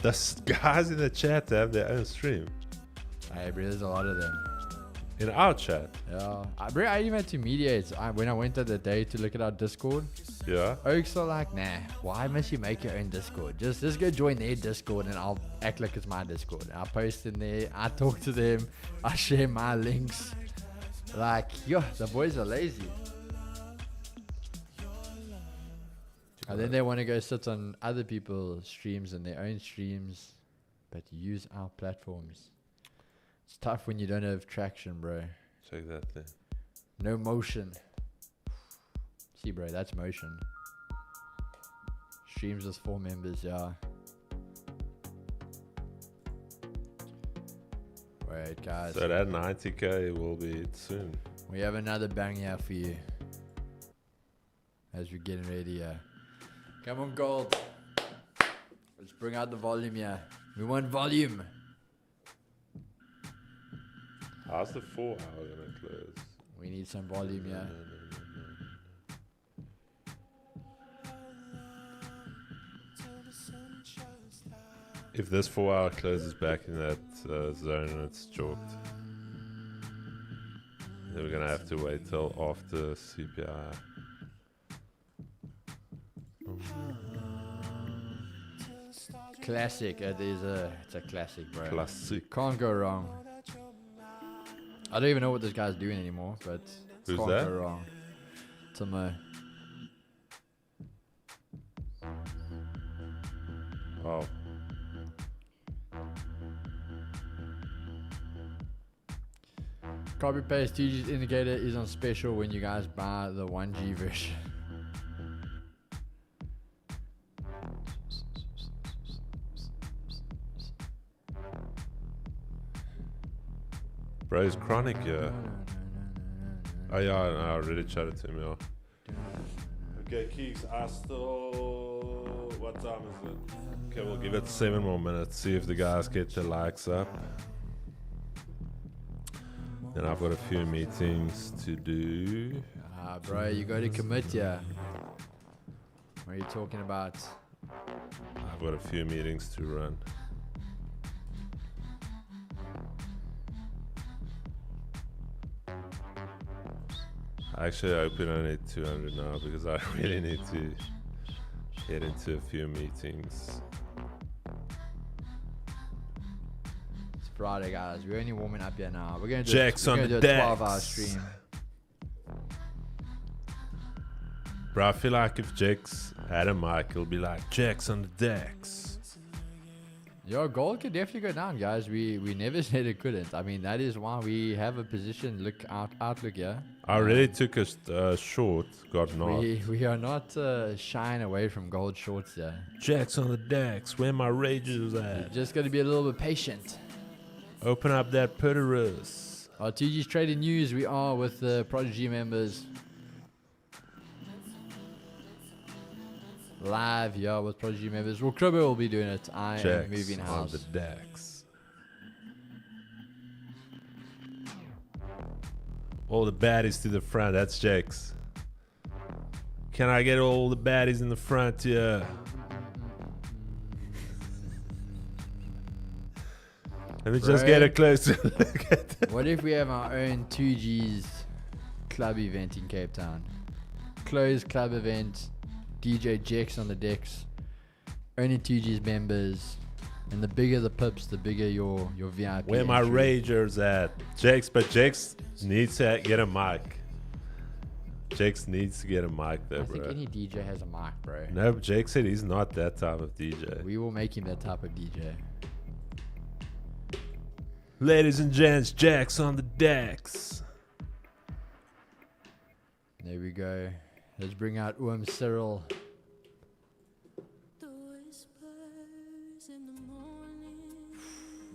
The guys in the chat have their own stream. Hey, bro, there's a lot of them. In our chat. Yeah. Bro, I even had to mediate. When I went the other day to look at our Discord, Yeah. Oaks are like, nah, why must you make your own Discord? Just go join their Discord and I'll act like it's my Discord. I post in there, I talk to them, I share my links. Like, yo, the boys are lazy. And then they want to go sit on other people's streams and their own streams, but use our platforms. It's tough when you don't have traction, bro. Check that thing. No motion. See, bro, that's motion. Streams with 4 members, yeah. Wait, guys. So that 90k will be it soon. We have another banger for you. As we're getting ready, come on, gold. Let's bring out the volume, yeah. We want volume. How's the 4 hour gonna close? We need some volume, yeah. If this 4 hour closes back in that zone, it's chalked. Then we're gonna have to wait till after CPI. Classic. It's a classic, bro. Classic. Can't go wrong. I don't even know what this guy's doing anymore, but Who's can't that? go wrong. Tomo. Wow. Copy paste TG's indicator is on special when you guys buy the 1G version. Bro, it's chronic, yeah. Oh yeah, I already chatted to him, yeah. Okay, Keeks, I still... What time is it? Okay, we'll give it 7 more minutes, see if the guys get the likes up. Then I've got a few meetings to do. Bro, you got to commit, yeah. What are you talking about? I've got a few meetings to run. I actually open only 200 now because I really need to get into a few meetings. It's Friday, guys. We're only warming up here now. We're going to Jack's on do the a 12-hour decks. stream. Bro, I feel like if Jax had a mic, he'll be like, Jax on the decks. Your gold could definitely go down, guys. We never said it couldn't. I mean, that is why we have a position outlook here. I already took a short, got not. We are not shying away from gold shorts here. Jax on the decks, where my rages You're at? just got to be a little bit patient. Open up that Puterus. Our TG's Trading News, we are with the Prodigy members. Live, yeah, with Prodigy members. Well, Kribber will be doing it. I am Jax moving on house. the decks. All the baddies to the front. That's Jake's. Can I get all the baddies in the front? Yeah. Let me just get a closer look at that. What if we have our own 2G's club event in Cape Town? Closed club event, DJ Jex on the decks, only 2G's members, and the bigger the pips, the bigger your VIP. Where my ragers at? Jake's, but Jake's needs to get a mic. Jake's needs to get a mic though, I bro. think any DJ has a mic, bro. No, Jake said he's not that type of DJ. We will make him that type of DJ. Ladies and gents, Jack's on the decks. There we go. Let's bring out Cyril.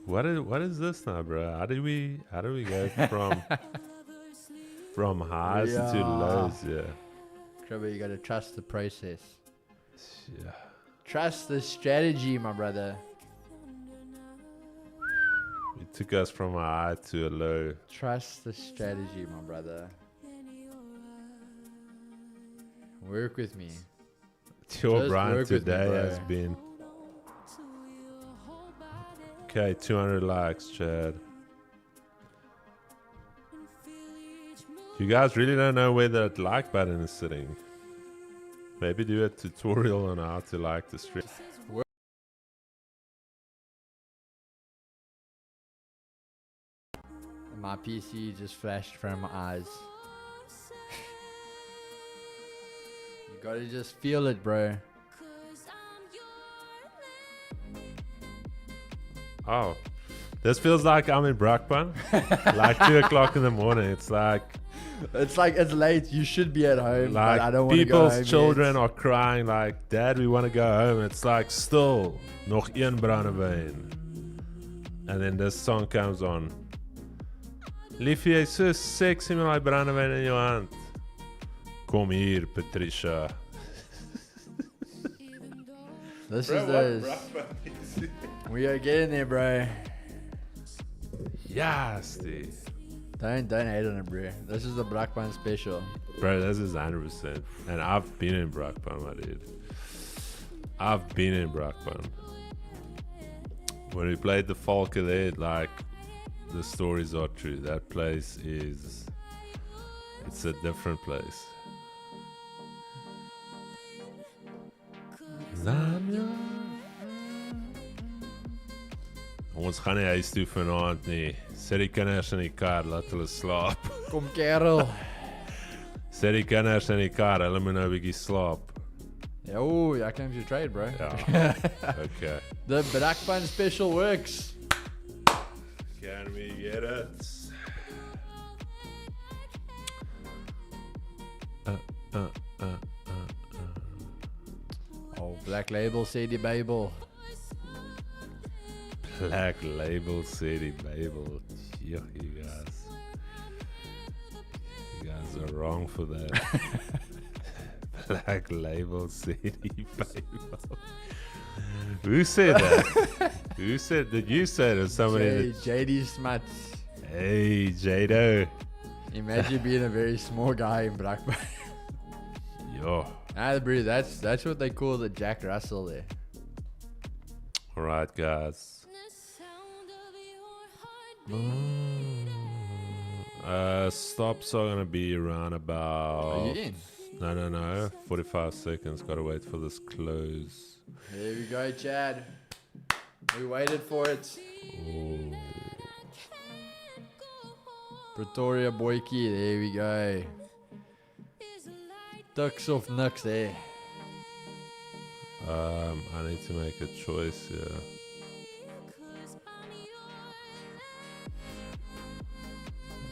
What is this now, bro? How do we go from highs to lows? Yeah. Trevor, you gotta trust the process. Yeah. Trust the strategy, my brother. It took us from a high to a low. Trust the strategy, my brother. Work with me. Your Just grind work with me, today bro. has been. Okay, 200 likes, Chad. You guys really don't know where that like button is sitting. Maybe do a tutorial on how to like the stream. My PC just flashed from my eyes. You gotta just feel it, bro. Oh, this feels like I'm in Brakpan. Like 2 o'clock in the morning. It's like It's late. You should be at home. But I don't want to go home. people's children are crying like, Dad, we want to go home. It's like, still, nog een brandewijn. And then this song comes on. Liefie, jy's so sexy met my brandewijn in jou hand. Kom hier, Patricia. This is this. We are getting there, bro. Yes, dude. Don't hate on it, bro. This is the Brakpan special. Bro, this is 100%. And I've been in Brakpan, my dude. I've been in Brakpan. When we played the Falker there, like, the stories are true. That place is... It's a different place. Ons gaan nie huis toe vanaand nie. Sit die kinders in die kar, laat hulle slaap. Kom kerel. Sit die kinders in die kar, hulle moet nou 'n bietjie slaap. Oh, yeah, comes your trade, bro. Ja. Okay. The Brakpan special works. Can we get it? Oh, Black Label, CD Babel. Black Label City Babel. Yeah, you guys are wrong for that. Black Label City Babel. Who said that? Who said? Did you say it or somebody? JD Smuts. Hey, Jado. Imagine being a very small guy in Brakpan. Yo. Bro, that's what they call the Jack Russell there. All right, guys. Stops are gonna be around about. Are you in? No. 45 seconds. Gotta wait for this close. There we go, Chad. We waited for it. Ooh. Pretoria Boykie, there we go. Ducks off Nux there. I need to make a choice here.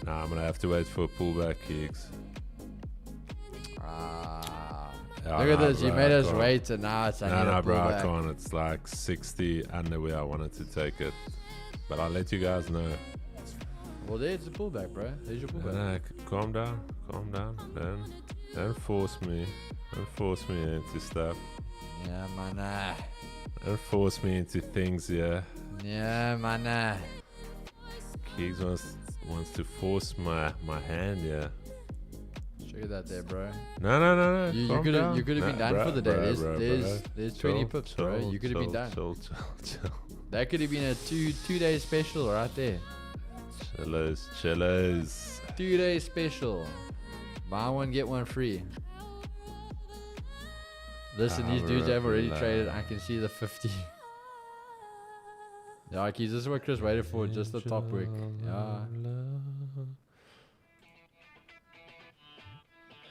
Nah, I'm gonna have to wait for a pullback, Keeks. Yeah, Look at this, you bro, made I us can't. wait and now it's I need No, a bro, I pullback. can't. It's like 60 under where I wanted to take it. But I'll let you guys know. Well, there's a pullback, bro. There's your pullback. No, calm down. Don't force me. Don't force me into stuff. Yeah, man. Don't force me into things, yeah. Yeah, man. Keeks wants to force my hand. Yeah. Check it out there, bro. No. You Calm could have down. been done Bruh, for the day. bruh. There's 20 Chill, pips, bro. chill, You could have been done. Chill. That could have been a two-day special right there. Chillos. 2-day special. Buy one, get one free. Listen, these dudes have already traded. I can see the 50. Yeah, Keys, this is what Chris waited for. Just the top wick. Yeah.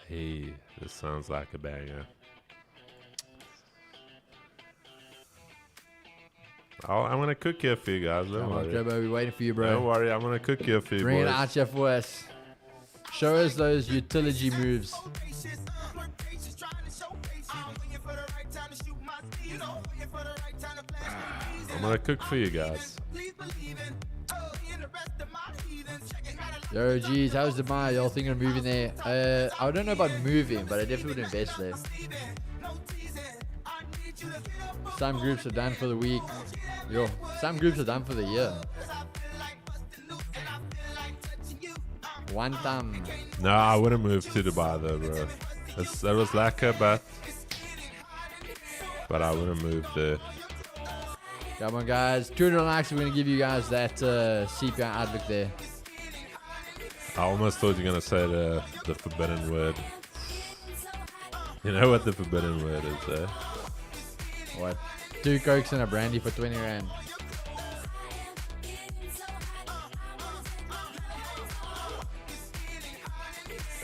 Hey, this sounds like a banger. I'm gonna cook here for you guys. Don't Come on, worry. Trevor, we're waiting for you, bro. Don't worry, I'm gonna cook here for you, Bring it boys. out here for us. Show us those utility moves. I'm gonna cook for you guys. Yo, geez, how's Dubai? Y'all thinking of moving there? I don't know about moving, but I definitely would invest there. Some groups are done for the week. Yo, some groups are done for the year. One time. No, I wouldn't move to Dubai though, bro. That was lekker, but I wouldn't move there. Come on, guys. 200 likes. We're going to give you guys that CPI outlook there. I almost thought you were gonna say the forbidden word. You know what the forbidden word is, eh? What? 2 Cokes and a brandy for 20 rand.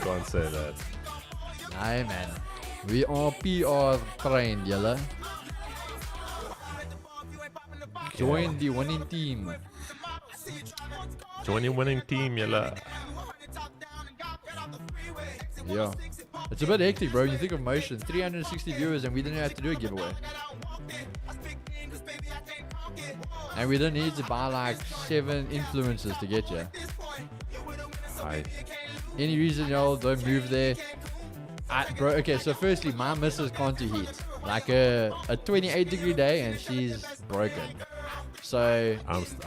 Can't say that. Aye, man. We are PR trained, yella. Join the winning team. Join your winning team, yalla. Yeah. It's a bit hectic, bro. You think of motion. 360 viewers and we didn't have to do a giveaway. And we don't need to buy like 7 influencers to get you. Aye. Any reason y'all don't move there? Bro, okay, so firstly, my missus can't do heat. Like a 28-degree day and she's broken. So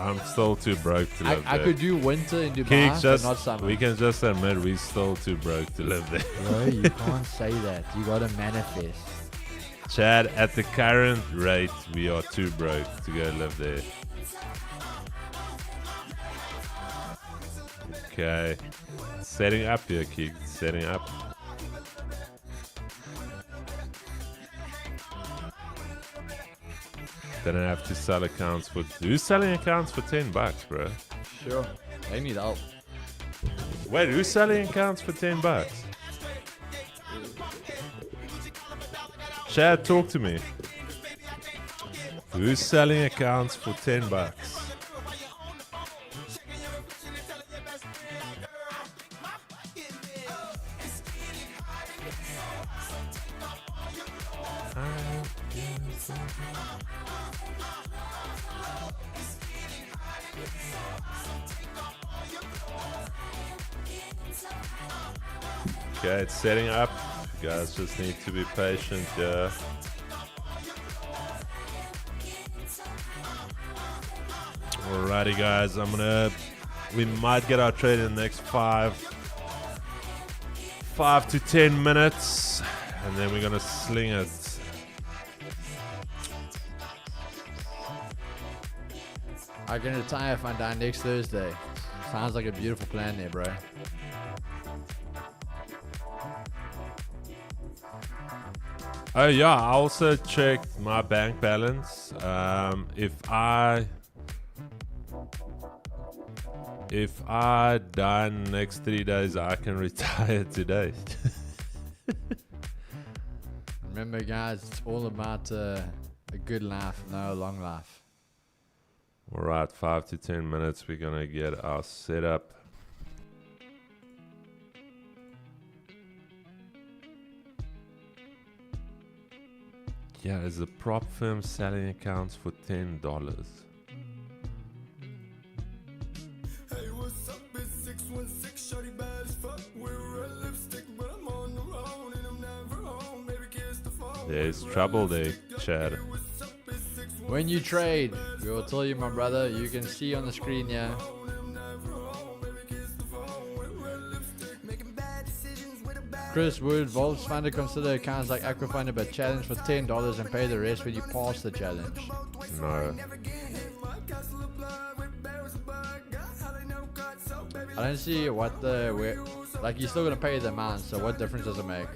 I'm still too broke to live I there. could do winter in Dubai, Keeks, but not summer. we can just admit we're still too broke to live there. Bro, you can't say that. You gotta manifest. Chad, at the current rate, we are too broke to go live there. Okay. Setting up here, Keek. Setting up. Didn't have to sell accounts for... Who's selling accounts for $10, bro? Sure. They need help. Wait, who's selling accounts for $10? Chad, talk to me. Who's selling accounts for $10? Okay, it's setting up. You guys just need to be patient, yeah. Alrighty, guys, we might get our trade in the next 5 to 10 minutes, and then we're gonna sling it. I can retire if I die next Thursday. Sounds like a beautiful plan there, bro. Oh yeah, I also checked my bank balance. If I die in the next 3 days, I can retire today. Remember, guys, it's all about a good life, no long life. Alright, 5 to 10 minutes, we're gonna get our setup. Yeah, is a prop firm selling accounts for $10? Hey, what's up? It's 616, shorty bad as fuck. We're red lipstick, but I'm on the road and I'm never home. Baby, kiss the phone. There's trouble there, Chad. When you trade, we will tell you, my brother, you can see on the screen here. Chris, would Volts Funder consider accounts like Aquafunder but challenge for $10 and pay the rest when you pass the challenge? No. I don't see what the like you're still gonna pay the amount, so what difference does it make?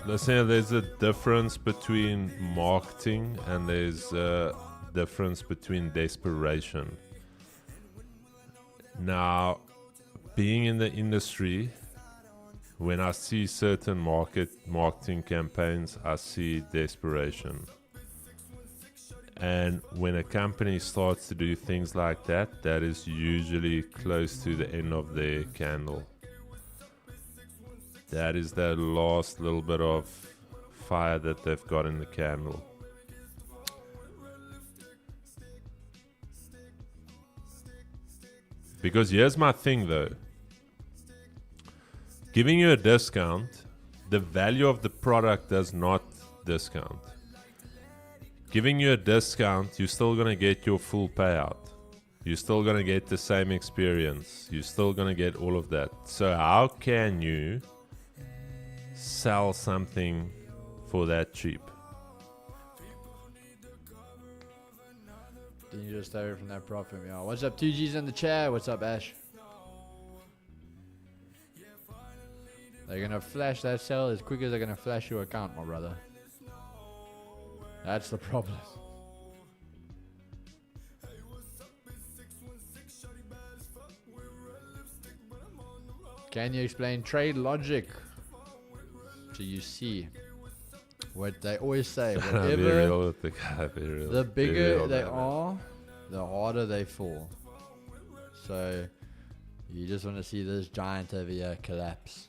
Listen, there's a difference between marketing and there's a difference between desperation. Now, being in the industry, when I see certain marketing campaigns, I see desperation. And when a company starts to do things like that, that is usually close to the end of their candle. That is the last little bit of fire that they've got in the candle. Because here's my thing though. Giving you a discount, the value of the product does not discount. Giving you a discount, you're still going to get your full payout. You're still going to get the same experience. You're still going to get all of that. So how can you sell something for that cheap? Then you just stay away from that profit, y'all. What's up, 2G's in the chat? What's up, Ash? They're gonna flash that sale as quick as they're gonna flash your account, my brother. That's the problem. Can you explain trade logic? So you see what they always say. Be Whatever real with the guy, be real. the Be bigger real, they man. are, the harder they fall. So you just want to see this giant over here collapse.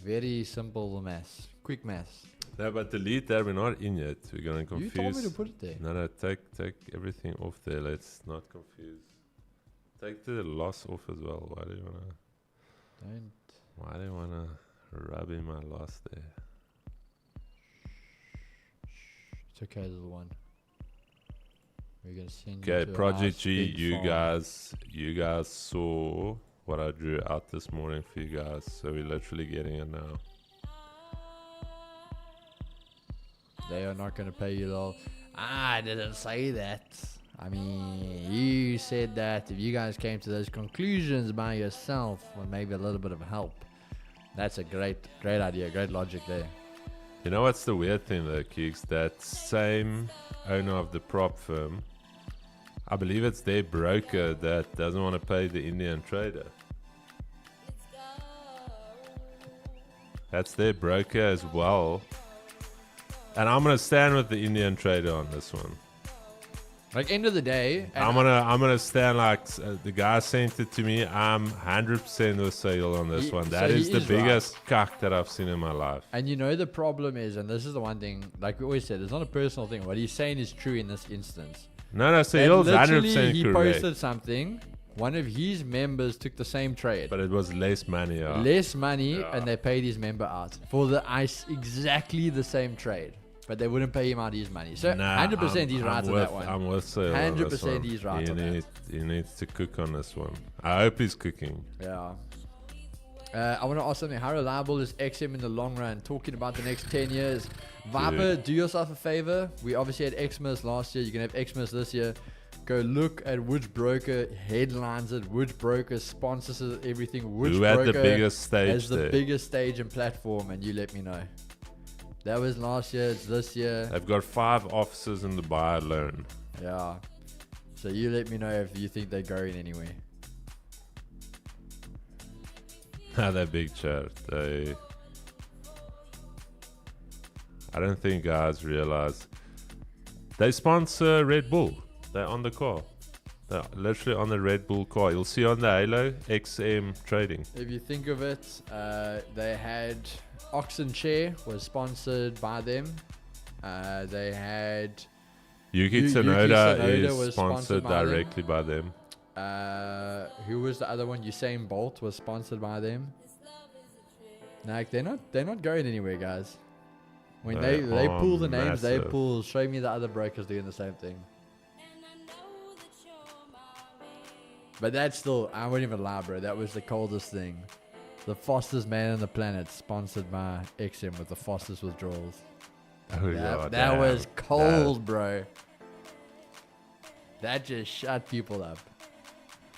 Very simple maths. Quick maths. No, but delete that. We're not in yet. We're gonna confuse. You told me to put it there. No, take everything off there. Let's not confuse. Take the loss off as well. Why do you wanna rub in my loss there? It's okay, little one. We're gonna send Okay, you to a Project nice G, big you farm. guys saw what I drew out this morning for you guys. So we're literally getting it now. They are not gonna pay you, lol. I didn't say that. I mean, you said that if you guys came to those conclusions by yourself with maybe a little bit of help. That's a great idea, great logic there. You know what's the weird thing though, Keeks? That same owner of the prop firm, I believe it's their broker that doesn't want to pay the Indian trader. That's their broker as well. And I'm gonna stand with the Indian trader on this one. Like, end of the day, and I'm gonna stand like the guy sent it to me. I'm 100% with Sale on this one. That so is he the is biggest cuck that I've seen in my life. And you know the problem is, and this is the one thing, like we always said, it's not a personal thing. What he's saying is true in this instance. No, And Sale's literally, 100% he correct. posted something. One of his members took the same trade, But it was less money. Yeah. less money, Yeah. and they paid his member out for the ice exactly the same trade, but they wouldn't pay him out his money. So Nah, 100% he's I'm right on with- that one. I'm with Sale. 100% he's right on that. He needs to cook on this one. I hope he's cooking. Yeah. I want to ask something. How reliable is XM in the long run? Talking about the next 10 years. Viper, do yourself a favor. We obviously had Xmas last year. You're going to have Xmas this year. Go look at which broker headlines it, which broker sponsors it, everything, which Who had broker the biggest stage has the there? biggest stage and platform, and you let me know. That was last year. It's this year. They've got 5 offices in Dubai alone. Yeah. So you let me know if you think they're going anywhere. They're big chat. I don't think guys realize they sponsor Red Bull. They're on the car. They're literally on the Red Bull car. You'll see on the Halo XM trading. If you think of it, they had Oxen Chair was sponsored by them. They had Yuki Yuki Tsunoda Tsunoda is was sponsored sponsored by them. directly by them. who was the other one? Usain Bolt was sponsored by them. Like they're not going anywhere, guys. When they pull the names, they massive. pull. Show me the other brokers doing the same thing. But that's still, I won't even lie, bro. That was the coldest thing. The fastest man on the planet, sponsored by XM with the fastest withdrawals. Oh, yeah, That damn. was cold, bro. That just shut people up.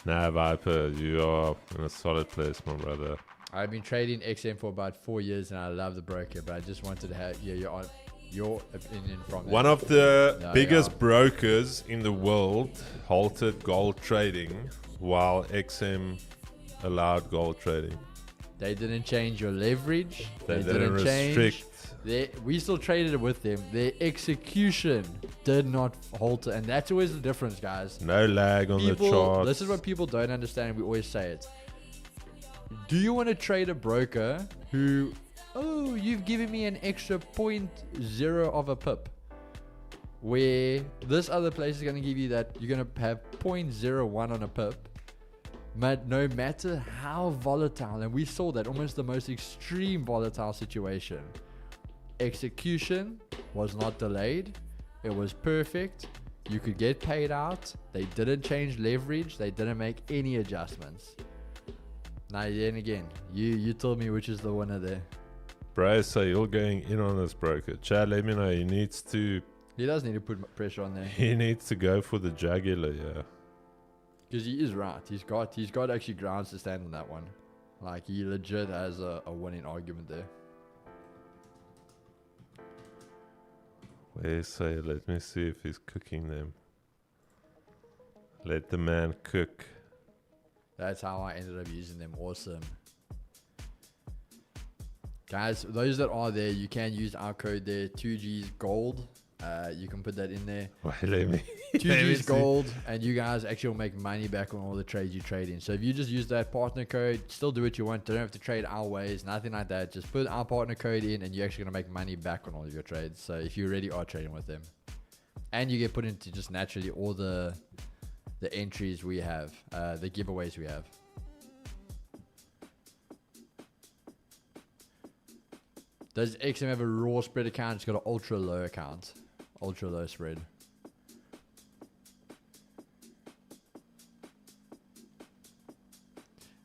Nah, Viper, you are in a solid place, my brother. I've been trading XM for about 4 years and I love the broker, but I just wanted to have your opinion from One it. of the Yeah, biggest yeah. brokers in the world halted gold trading while XM allowed gold trading. They didn't change your leverage. They didn't restrict. We still traded with them. Their execution did not halt, and that's always the difference, guys. No lag on the chart. This is what people don't understand. We always say it. Do you want to trade a broker who, oh, you've given me an extra 0.0 of a pip, where this other place is going to give you that you're going to have 0.01 on a pip, but no matter how volatile, and we saw that almost the most extreme volatile situation, execution was not delayed. It was perfect. You could get paid out. They didn't change leverage. They didn't make any adjustments. Now, then again, you tell me which is the winner there. Bro, so you're going in on this broker. Chad, let me know. He needs to He need to put pressure on there go for the jugular, yeah. because he is right. He's got actually grounds to stand on that one. Like, he legit has a winning argument there. Where say, let me see if he's cooking them. Let the man cook. That's how I ended up using them. Awesome. Guys, those that are there, you can use our code there, 2G's gold. You can put that in there. Wait, let me. 2G's gold, and you guys actually will make money back on all the trades you trade in. So if you just use that partner code, still do what you want. Don't have to trade our ways, nothing like that. Just put our partner code in, and you're actually going to make money back on all of your trades. So if you already are trading with them, and you get put into just naturally all the entries we have, the giveaways we have. Does XM have a raw spread account? It's got an ultra low account, ultra low spread.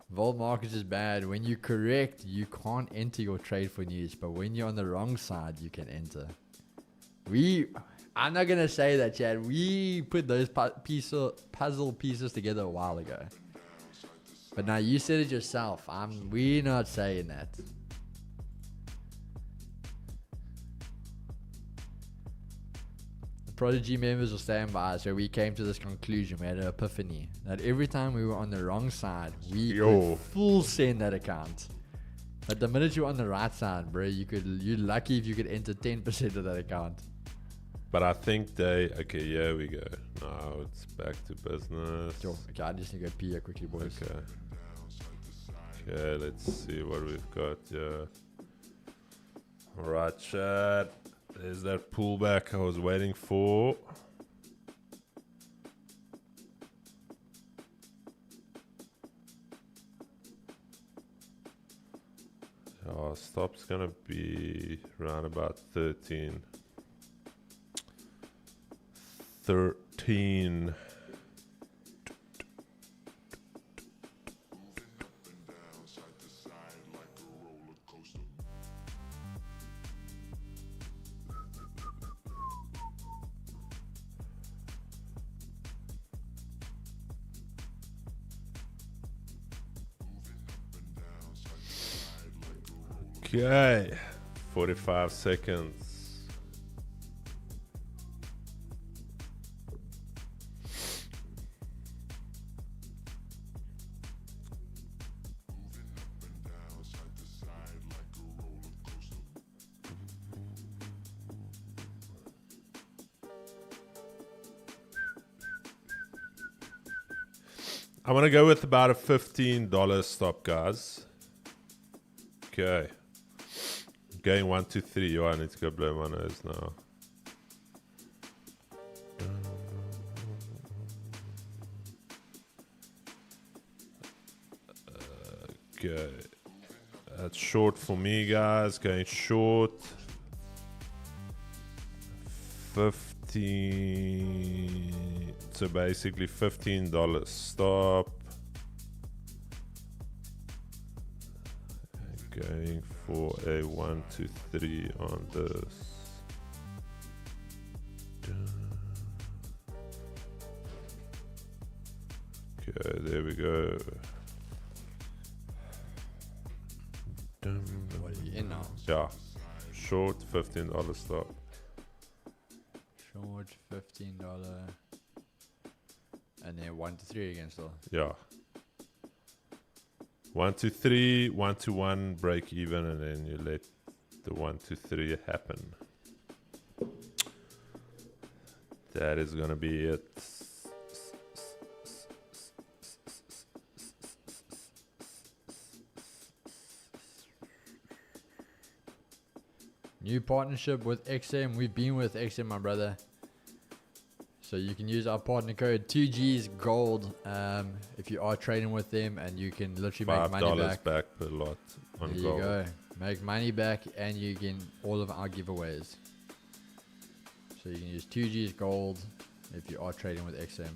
Vol markets is bad. When you correct, you can't enter your trade for news, but when you're on the wrong side, you can enter. I'm not gonna say that, Chad. We put those puzzle pieces together a while ago, but now you said it yourself. We're not saying that. Prodigy members will stand by, so we came to this conclusion. We had an epiphany that every time we were on the wrong side, we could full send that account. But the minute you're on the right side, bro, you're lucky if you could enter 10% of that account. But I think okay, here we go. Now it's back to business. Sure. Okay, I just need to go pee here quickly, boys. Okay, let's see what we've got here. Alright, chat. There's that pullback I was waiting for. Our stop's gonna be around about 13. Okay, 45 seconds. I'm gonna go with about a $15 stop, guys. Okay. Going 1, 2, 3. Oh, I need to go blow my nose now. Okay. That's short for me, guys. Going short. 15. So basically $15 stop. Going for a 1, 2, 3 on this. Okay, there we go. What are you in now? Yeah, short $15 stop. Short $15. And then 1 to 3 again still. Yeah. 1, 2, 3, 1 to 1 break even, and then you let the 1 to 3 happen. That is gonna be it. New partnership with XM. We've been with XM, my brother. So you can use our partner code 2Gs Gold if you are trading with them, and you can literally make money $5 back per lot on there gold. you go. Make money back, and you get all of our giveaways. So you can use 2Gs Gold if you are trading with XM.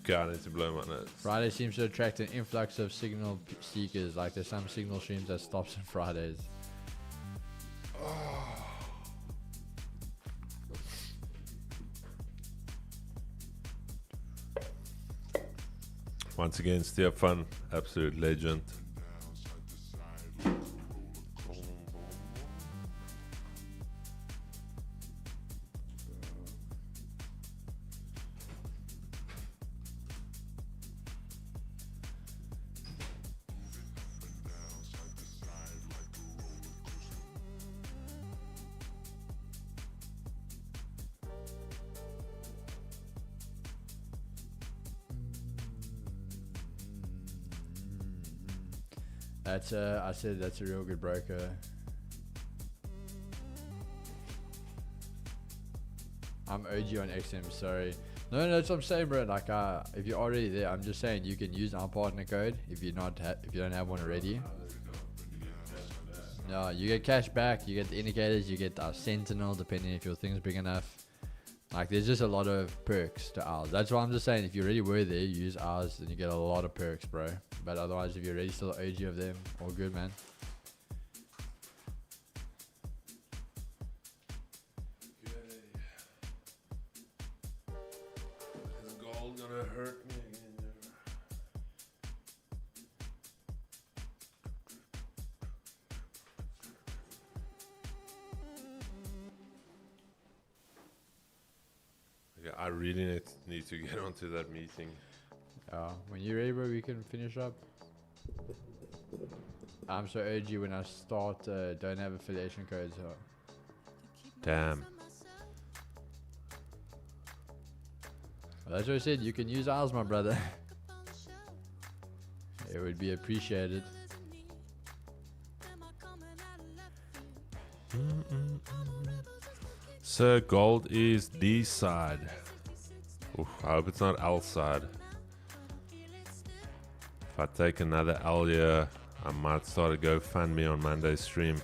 Okay, I need to blow my nose. Friday seems to attract an influx of signal seekers. Like there's some signal streams that stops on Fridays. Once again, Stefan, absolute legend. I said that's a real good broker. I'm OG on XM, sorry. No, that's what I'm saying, bro. Like, if you're already there, I'm just saying you can use our partner code if you're not if you don't have one already. No, you get cash back, you get the indicators, you get our Sentinel, depending if your thing's big enough. Like, there's just a lot of perks to ours. That's why I'm just saying, if you already were there, use ours, and you get a lot of perks, bro. But otherwise, if you're already still OG of them, all good, man. Is gold gonna hurt me again? Okay, I really need to get onto that meeting. When you're ready, bro, we can finish up. I'm so OG when I start, don't have affiliation codes. So. Damn. Well, that's what I said, you can use ours, my brother. It would be appreciated. So gold is D side. Oof, I hope it's not L side. If I take another L here, I might start a GoFundMe on Monday's stream.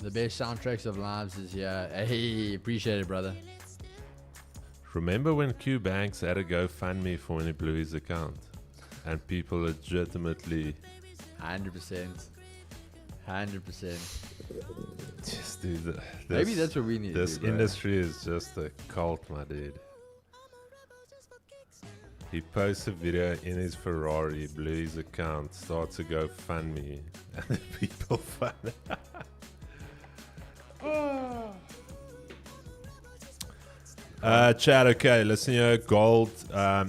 The best soundtracks of lives is here. Hey, appreciate it, brother. Remember when Q Banks had a GoFundMe for when he blew his account? And people legitimately... 100%. 100%. Just dude, Maybe that's what we need. This to do, bro. industry is just a cult, my dude. He posts a video in his Ferrari, blew his account, starts a GoFundMe, and the people fund it. Chat, okay, listen here, gold.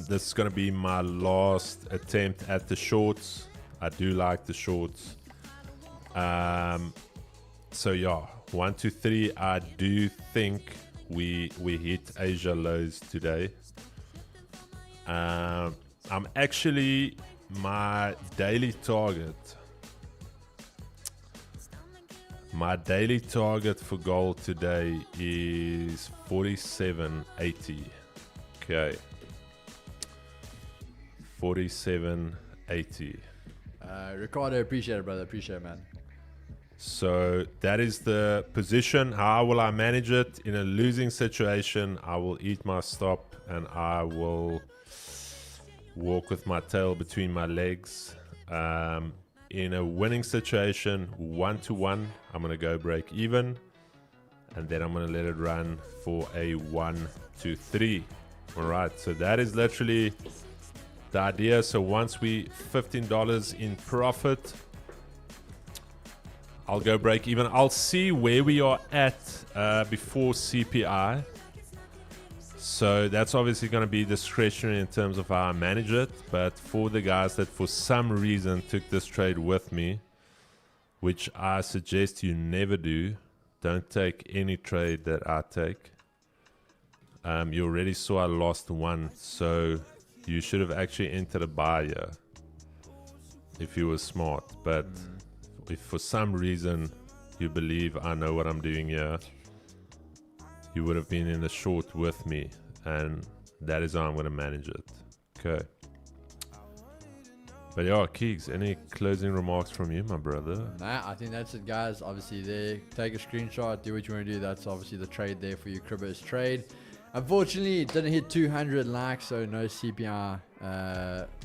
This is going to be my last attempt at the shorts. I do like the shorts. So yeah, 1, 2, 3. I do think we hit Asia lows today. I'm actually my daily target. My daily target for gold today is 47.80. Okay, 47.80. Ricardo, appreciate it, brother. Appreciate it, man. So that is the position. How will I manage it? In a losing situation, I will eat my stop and I will walk with my tail between my legs. In a winning situation, 1-to-1, I'm going to go break even. And then I'm going to let it run for a 1-to-3. All right, so that is literally the idea. So once we $15 in profit, I'll go break even. I'll see where we are at before CPI. So that's obviously going to be discretionary in terms of how I manage it. But for the guys that for some reason took this trade with me, which I suggest you never do, don't take any trade that I take. You already saw I lost one, so you should have actually entered a buy here if you were smart. But if for some reason you believe I know what I'm doing here, you would have been in the short with me, and that is how I'm going to manage it. Okay. But yeah, Keegs, any closing remarks from you, my brother? Nah, I think that's it, guys. Obviously, there, take a screenshot, do what you want to do. That's obviously the trade there for you, Cribbo's trade. Unfortunately, it didn't hit 200 likes, so no CPI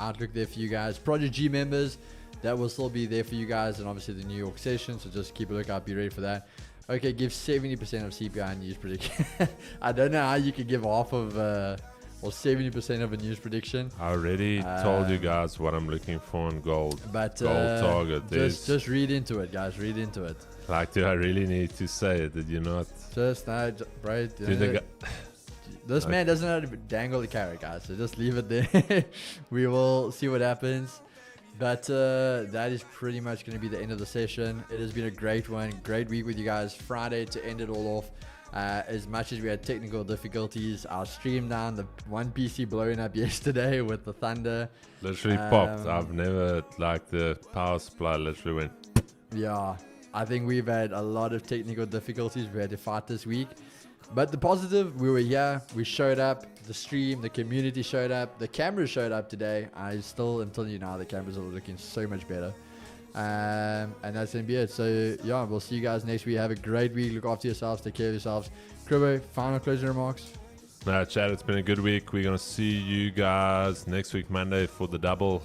outlook there for you guys. Project G members, that will still be there for you guys, and obviously the New York session, so just keep a lookout, be ready for that. Okay, give 70% of CPI news prediction. I don't know how you could give half of, or 70% of a news prediction. I already told you guys what I'm looking for in gold. But gold target. Just read into it, guys. Read into it. Like, do I really need to say it? Did you not? Just no, bro. This man doesn't know how to dangle the carrot, guys. So just leave it there. We will see what happens. But that is pretty much going to be the end of the session. It has been a great one. Great week with you guys. Friday to end it all off. As much as we had technical difficulties, our stream down, the one PC blowing up yesterday with the thunder. Literally popped. I've never, like, the power supply literally went. Yeah, I think we've had a lot of technical difficulties we had to fight this week. But the positive, we were here, we showed up, the stream, the community showed up, the cameras showed up today. I still, until you now, the cameras are looking so much better. And that's going to be it. So, yeah, we'll see you guys next week. Have a great week. Look after yourselves. Take care of yourselves. Cribbo, final closing remarks? No, Chad, it's been a good week. We're going to see you guys next week, Monday, for the double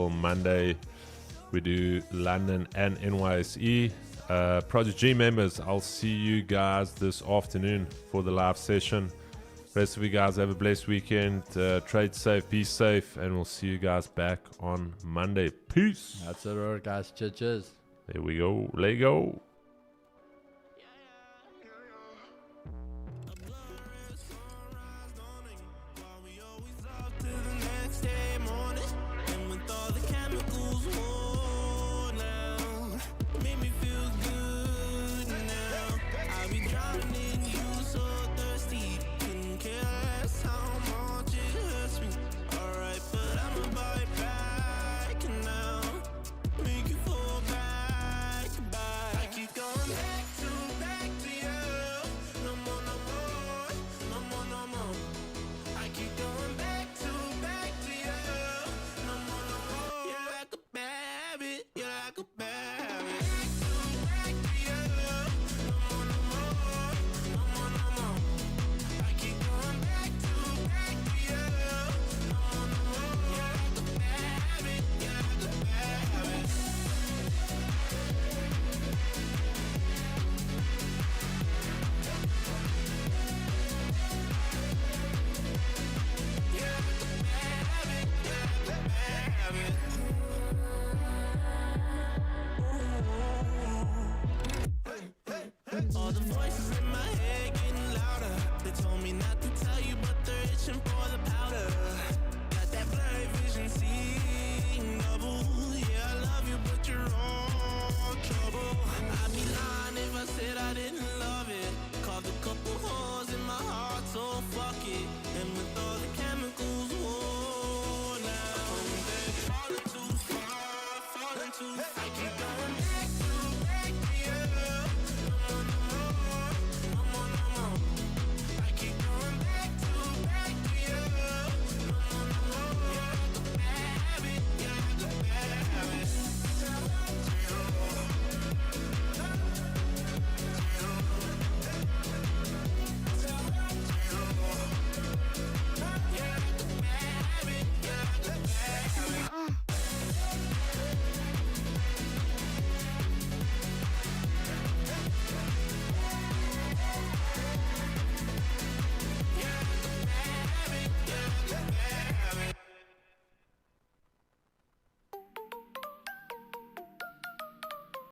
Monday. We do London and NYSE. Project G members, I'll see you guys this afternoon for the live session. Rest of you guys have a blessed weekend. Trade safe, be safe, and we'll see you guys back on Monday. Peace. That's it, all right, guys. Cheers. There we go. Let go.